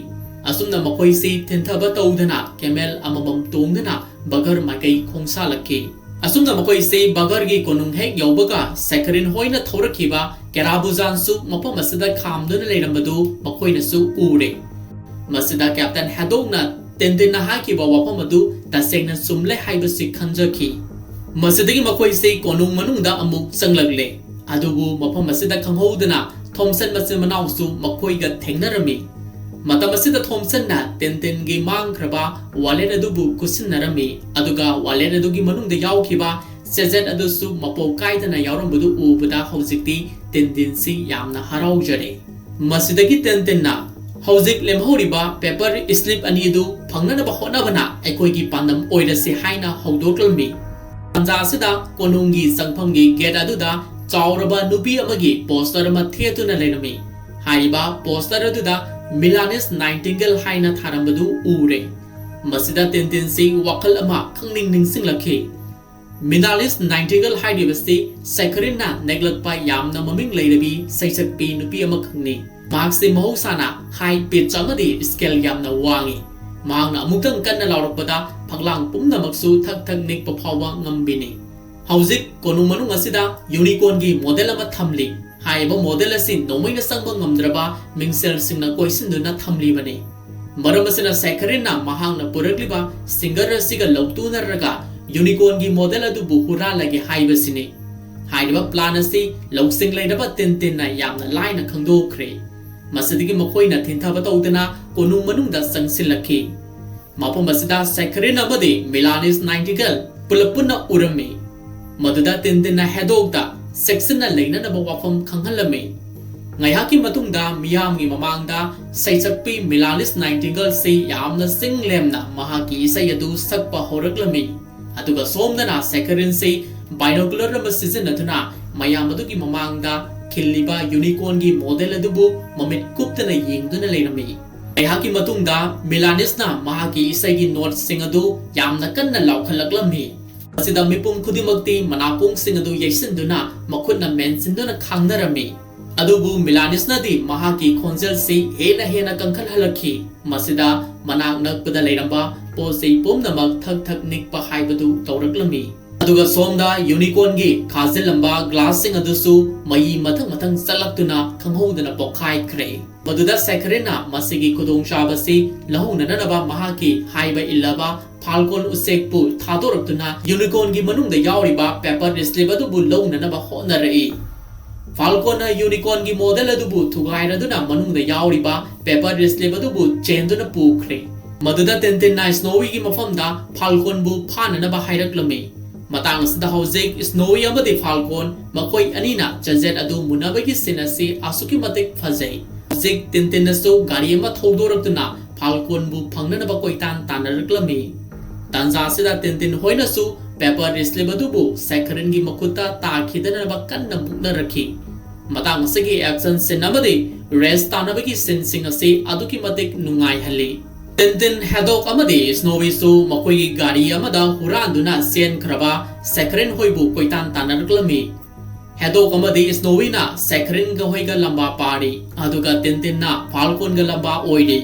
ꯑꯁꯨꯝꯅ ꯃꯈꯣꯏꯁꯤ ꯊꯤꯟꯊꯕ ꯇꯧꯗꯅ ꯀꯦꯃꯦꯜ ꯑꯃꯃꯝ ꯇꯣꯡꯗꯨꯅ ꯕꯒꯔ ꯃꯥꯏꯀꯩ ꯈꯣꯡꯁꯥꯜꯂꯛꯈꯤ꯫ ꯑꯁꯨꯝꯅ ꯃꯈꯣꯏꯁꯤ ꯕꯒꯔꯒꯤ ꯀꯣꯅꯨꯡ ꯍꯦꯛ ꯌꯧꯕꯒ ꯁꯦꯈꯔꯤꯟ ꯍꯣꯏꯅ ꯊꯧꯔꯛꯈꯤꯕ ꯀꯦꯔꯥꯕꯨꯖꯥꯟꯁꯨ ꯃꯐꯝ ꯑꯁꯤꯗ ꯈꯥꯝꯗꯨꯅ ꯂꯩꯔꯝꯕꯗꯨ ꯃꯈꯣꯏꯅꯁꯨ ꯎꯔꯦ꯫ ꯃꯁꯤꯗ ꯀꯦꯞꯇꯦꯟ ꯍꯦꯗꯣꯛꯅ ꯇꯤꯟꯇꯤꯟꯅ ꯍꯥꯏꯈꯤꯕ ꯋꯥꯐꯝ ꯑꯗꯨ ꯇꯁꯦꯡꯅ ꯆꯨꯝꯂꯦ ꯍꯥꯏꯕꯁꯤ ꯈꯟꯖꯈꯤ꯫ ꯃꯁꯤꯗꯒꯤ ꯃꯈꯣꯏꯁꯤ ꯀꯣꯅꯨꯡ ꯃꯅꯨꯡꯗ ꯑꯃꯨꯛ ꯆꯪꯂꯛꯂꯦ ꯑꯗꯨꯕꯨ ꯃꯐꯝ ꯑꯁꯤꯗ ꯈꯪꯍꯧꯗꯅ ꯊꯣꯝꯁꯟ ꯃꯆꯤꯟ ꯃꯅꯥꯎꯁꯨ ꯃꯈꯣꯏꯒ ꯊꯦꯡꯅꯔꯝꯃꯤ꯫ ꯃꯇꯝ ꯑꯁꯤꯗ ꯊꯣꯝꯁꯟꯅ ꯇꯤꯟꯇꯤꯟꯒꯤ ꯃꯥꯡꯈ꯭ꯔꯕ ꯋꯥꯂꯦꯠ ꯑꯗꯨꯕꯨ ꯀꯨꯠꯁꯤꯟꯅꯔꯝꯃꯤ ꯑꯗꯨꯒ ꯋꯥꯂꯦꯠ ꯑꯗꯨꯒꯤ ꯃꯅꯨꯡꯗ ꯌꯥꯎꯈꯤꯕ ꯆꯦꯖꯦꯠ ꯑꯗꯨꯁꯨ ꯃꯄꯣꯛ ꯀꯥꯏꯗꯅ ꯌꯥꯎꯔꯝꯕꯗꯨ ꯎꯕꯗ ꯍꯧꯖꯤꯛꯇꯤ ꯇꯤꯟꯇꯤꯟꯁꯤ ꯌꯥꯝꯅ ꯍꯔꯥꯎꯖꯔꯦ꯫ ꯃꯁꯤꯗꯒꯤ ꯇꯤꯟꯇꯤꯟꯅ ꯍꯧꯖꯤꯛ ꯂꯦꯝꯍꯧꯔꯤꯕ ꯄꯦꯄꯔ ꯁ꯭ꯂꯤꯞ ꯑꯅꯤ ꯑꯗꯨ ꯐꯪꯅꯅꯕ ꯍꯣꯠꯅꯕꯅ ꯑꯩꯈꯣꯏꯒꯤ ꯄꯥꯟꯗꯝ ꯑꯣꯏꯔꯁꯤ ꯍꯥꯏꯅ ꯍꯧꯗꯣꯛꯂꯝꯃꯤ꯫ ꯇꯥꯟꯖꯥ ꯑꯁꯤꯗ ꯀꯣꯅꯨꯡꯒꯤ ꯆꯪꯐꯝꯒꯤ ꯒꯦꯠ ꯑꯗꯨꯗ ꯆꯥꯎꯔꯕ ꯅꯨꯄꯤ ꯑꯃꯒꯤ ꯄꯣꯁꯇꯔ ꯑꯃ ꯊꯦꯠꯇꯨꯅ ꯂꯩꯔꯝꯃꯤ꯫ ꯍꯥꯏꯔꯤꯕ ꯄꯣꯁꯇꯔ ꯑꯗꯨꯗ ꯃꯤꯂꯥꯅꯤꯁ ꯅꯥꯏꯟꯇꯤꯡꯒꯦꯜ ꯍꯥꯏꯅ ꯊꯥꯔꯝꯕꯗꯨ ꯎꯔꯦ꯫ masida Tintin si wakal ama khangning ningsinglakhi Minalis Nightingale haidibasi Sakharine na neglakpa yamna maming leidabi saisakpi nupi ama khangni mahakse mahosana high pitch amadi scale yamna wangi mahakna amutang kanna laurakpada phaklang pumnamaksu thak thak nikpa phawa ngambini hauzik konung manung asida unicorn gi model ama thamli haiba model asin nomaina sangba ngamdraba mingsel singna koisinduna thamli bani maram asina Sakharine na mahakna purakliba singer asiga lautunaraga unicorn gi model adu buhura lagi haibasini haiba plan asi loksing leidaba Tintin na yamna laina khangdokre masidigi makoina thinthaba tawdana konung manungda sangsilakhi mapam asida Sakharine amadi Milanese Nightingale pulapuna urami maduda Tintin na Haddock da section na leina na wafam khanghalame ngayaki matungda miyamgi mamangda saisakpi Milanese Nightingale se yamna singlemna mahaki sayadu sakpa horaklami aduga somdana Sakharine se binocular ama sizinaduna mayam adugi mamangda khilliba unicorn gi model adubu mamit kuptana yengduna leirami ayhaki matungda Milanese na mahaki isagi note sing adu yamna kanna laukhalaklamhi asida mipum khudimakti manapung sing adu yaisinduna makhutna mensinduna khangnarami adubu Milanese na di mahaki khonjel se hena kankhal halakhi masida manak nakpada leiramba posei pomnamak thak thak nikpa haibadu tawraklami aduga somda unicorn gi khazilamba glass sing adusu mai mathang salaktuna khanghodana pokhai khre maduda Sakharine na masigi khudong shabasi lahuna nanaba mahaki haiba illaba falcon usekpu thadoraktuna unicorn gi manungda yauriba paper slip adu bu lahuna naba honarai falcon na unicorn gi model adu bu thugairaduna manungda yauriba paper slip adu bu chenduna pukhre maduda Tintin na Snowy gi mafamda falcon bu phananaba hairaklami matang asida hauzik Snowy amadi falcon makoi anina chajet adu munabagi sinasi asuki matik phajai zik Tintin na so gari ama thodoraktuna falcon bu phangnanaba koitan tanaraklami tanza sida Tintin hoina su paper slip adu bu Sakharine gi makuta ta khidanaba kanna bukna rakhi matang asigi action sin amadi rest tanabagi sin singase aduki matik nungai hali Tintin Haddock amadi Snowy su makoi gari amada huranduna sen khraba Sakharine hoibu koitan tanaraklami Haddock amadi Snowy na Sakharine ga hoiga lamba pari aduga Tintin na falcon ga lamba oide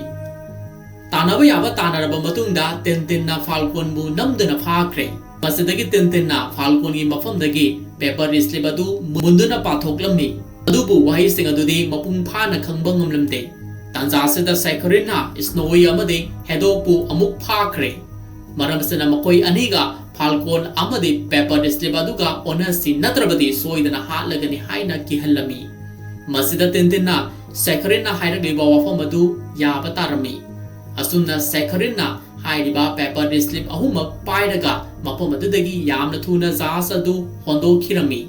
tanaba yaba tanaraba matungda Tintin na falcon bu namduna phakre masidagi Tintin na falcon gi mafamdagi paper slip adu munduna pathoklami adubu wahi sing adudi mapung phana khangba ngamlamte tanjasida Sakharine na Snowy amadi Haddock pu amuk phakre maramsana makoi aniga falcon amadi paper slip aduga onasi natrabadi soidana halagani haina kihallami masida Tintin na Sakharine na hairagliba wafam adu yaba tarami asumna Sakharine na hairiba paper slip ahumak pairaga mapam adudagi yamna thuna jas adu hondokhirami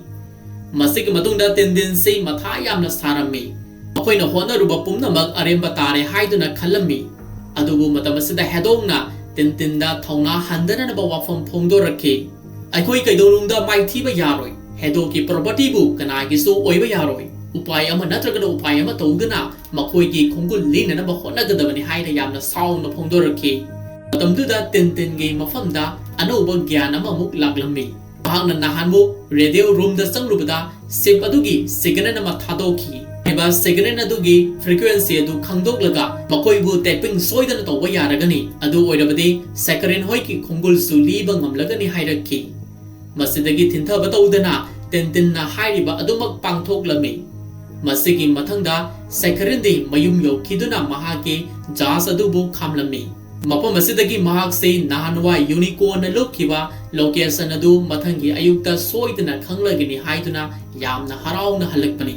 masigi matungda Tintin se matha yamna sarami akoina honaruba pumnamak aremba tare haiduna khalami adubu matamasida Haddock na Tintin da thongna handana na wafam phongdorakhi aikoi kaidonungda maithiba yaroi Haddock ki property bu kanagi so oiba yaroi upai ama natraga upai ama tawduna makoi ki khongul lina na honagadabani haida yamna sauna phongdorakhi matamduda Tintin gi mafamda anoba gyan ama muk laglami bahangna nahanmu radio room da sangrubada sip adugi signal ama thadokhi eba signal adugi frequency adu khangdoklaga makoi bu tapping soidana tawba yaragani adu oirabadi Sakharine hoi ki khongul su liba ngamlagani hairakhi masidagi thintaba tawdana Tintin na hairiba adumak pangthoklami masigi mathangda Sakharine di mayum yokhiduna mahaki jas adu bu khamlami mapam asidagi mahak se nahanwai unicorn na lokhiba location adu mathangi ayukta soidana khanglagini haiduna yamna harauna halakpani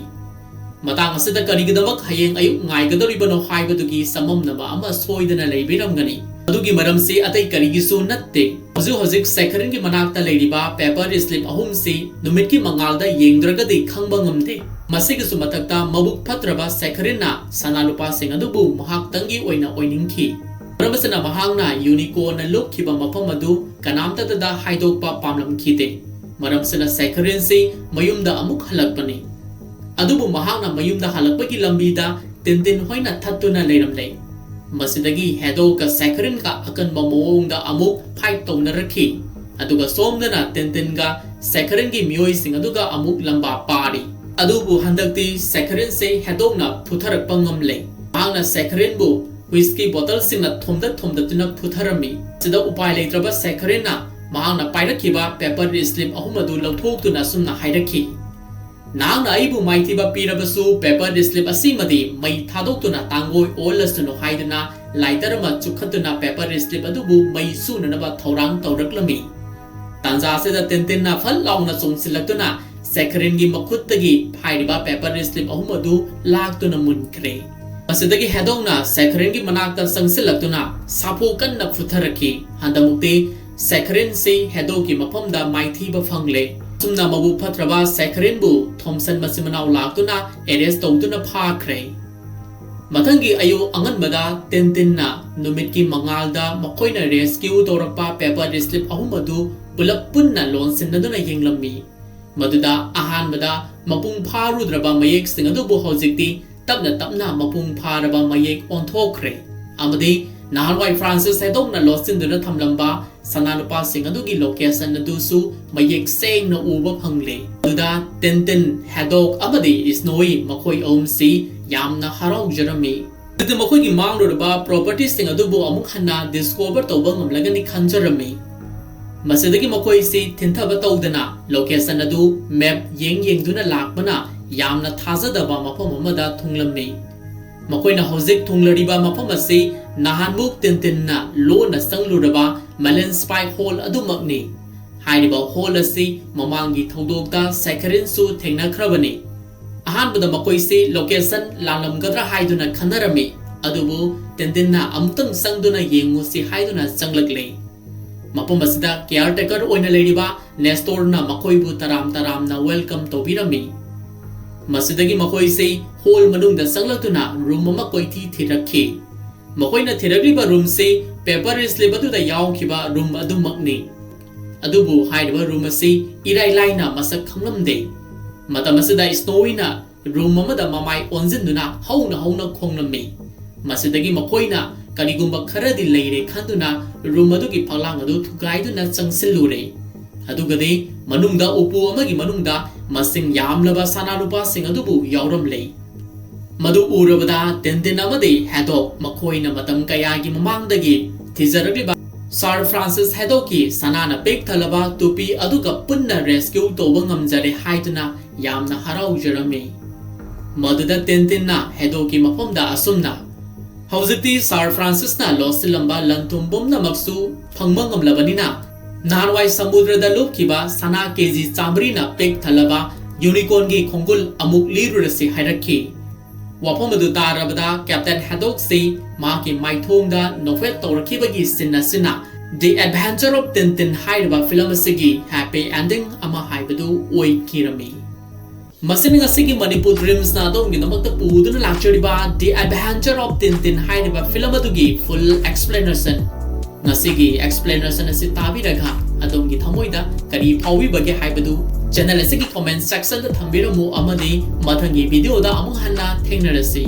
matang asida karigidamak hayeng ayuk ngaigadoribano haibadugi samamnaba ama soidana leibiramgani adugi maram se atai karigisu natte hozik Sakharine gi manakta leiriba paper slip ahum se numit ki mangalda yengdragadi khangba ngamde masigi su matakta mabuk phatraba Sakharine na sanalupa sing adubu mahak tangi oina oiningki Ramasana mahangna unicorn na lokhiba mafam adu kanamta da haidokpa pamlamkhite maramsana Sakharine se mayumda amuk halakpani adubu mahangna mayumda halakpagi lambida Tintin hoina thattuna leiramle मसिदगी Haddock का Sakharine का अकन ममोंग दा अमुक fight तौनरखी अदुगा सोमदना Tintin का Sakharine की मियोई सिंग अदुगा अमुक लंबा पारी अदुबु हंदक्ति Sakharine से Haddock ना फुथरक पंगमले आंगना Sakharine बु whiskey bottle सिंग ना थोमदतुना फुथरमी सिदा उपाय लेत्रबा Sakharine ना मांगना पाइरखिबा पेपर स्लिप अहुम अदु लौथोक्तुना सुमना हाइरखी नांगना आइबु माइथिबा पीरबसु पेपर स्लिप असिमदि मई थादोक्तुना तांगोय ओलसुनो हाइदना लाइटर मा चुखतुना पेपर स्लिप अदुबु मई सुननबा थौरांग तौरक्लमी तांजा सेदा Tintin ना फल लाउना सोंसिलक्तुना Sakharine गी मखुत्तगी फाइरिबा पेपर स्लिप अहुम अदु लाक्तुना मुनख्रे मसिदगी Haddock ना Sakharine गी मनाक्ता संसिलक्तुना साफो कन्ना फुथरखी हंदमुक्ति Sakharine से Haddock की मफमदा माइथीबा फंगले सुमना मबु फत्रबा Sakharine बु थॉमसन मसिमनाव लाक्तुना एरेस्ट तौतुना फाख्रे मथंगी अयो अंगनबदा Tintin ना नुमित की मंगालदा मखोइना रेस्क्यू तौरपा पेपर स्लिप अहुम अदु पुलप पुन्ना लोनसिनदुना येंगलम्मी मदुदा अहानबदा मपुंग फारुद्रबा मयेक सिंग अदुबु हौजिक्ति तबना तबना मपुंग फारबा मयेक ओंथोख्रे अमदि नाहरवाई Francis Haddock ना लोसिनदुना थमलंबा सनानुपा सिंग अदुगी लोकेशन अदुसु मयेक सेंगना उबा फंगले अदुदा Tintin Haddock अमदि Snowy मखोई ओमसी यामना हराउजरमी अदु मखोई मांगरोबा प्रॉपर्टी सिंग अदुबु अमुक हन्ना डिस्कवर तौबा ngमलगनि खंजरमी मसिदगी मखोई से थिंथबा तौदना लोकेशन अदु मैप येंगदुना लाकबना यामना थाजदबा मफम अमदा थुंगलमनी मखोइना हौजिक थुंगलरिबा मफम असे नाहानमुक Tintin ना लोना संगलुरबा Manipuri होल अदुमकनी हाइरिबा होल असे ममांगी थौदोक्ता Sakharine सु थेंगनाख्रबनी अहानबदा मखोई से लोकेशन लालमगद्रा हाइदुना खनरमी अदुबु Tintin ना अमुतंग संगदुना येंगुसी हाइदुना संगलगले मफम असिदा केयरटेकर ओइना लेरिबा नेस्टोर ना मखोइबु तराम ना वेलकम तोबिरमी मसिदगी मखोई से होल मनुंगदा संगलतुना रूम अमा कोइथी थिरखी मखोइना थिरग्लिबा रूम से पेपर स्लिप अदुदा यावखिबा रूम अदुमकनी अदुबु हाइदबा रूम से इराइलाइना मसक खंगलमदे मतम असिदा Snowy ना रूम अमदा ममाई ओनजिनदुना हौना खोंगलमी मसिदगी मखोइना करिगुंबा खरदि लेरे खंदुना रूम अदुगी फलांग अदु थुगाइदुना चंगसिलुरे अदुगदे मनुंगदा उपु अमगी मनुंगदा मसिंग यामलबा सनारुपा सिंग अदुबु यावरमले मदु उरबदा Tintin अमदि Haddock मखोइना मतम कयागी ममांगदगी थिजरग्लिबा Sir Francis Haddock की सनाना पेक थलबा टुपी अदुगा पुन्ना रेस्क्यू तोबा ngमजरे हाइदुना यामना हराउजरमी मदुदा Tintin ना Haddock की मफमदा असुमना हौजिक्ति Sir Francis ना लोसिलंबा लंथुमबुमना मक्सु फंगबा ngमलबनिना नारवाई समुद्रदा लुपखिबा सना केजी चामरीना पेक थलबा यूनिकॉर्न की खोंगुल अमुक लीरुरसी हाइरखी वफम अदु तारबदा कैप्टन Haddock से माकी माइथोंगदा नोवेल तौरखिबगी सिन्ना The Adventure of Tintin हाइरबा फिल्म असिगी हैप्पी एंडिंग अमा हाइबदु ओइकिरमी मसिनिंग असिगी मणिपुर ड्रीम्स ना दोंगी नमक्ता पुदुना लाक्चरिबा The Adventure of Tintin हाइरबा फिल्म अदुगी full explanation ngasi explanation asi tabiraga adongi thamoida kari phawibage haibadu channel asigi comment section da thambiramu amadi mathangi video da amung hanna thengnarasi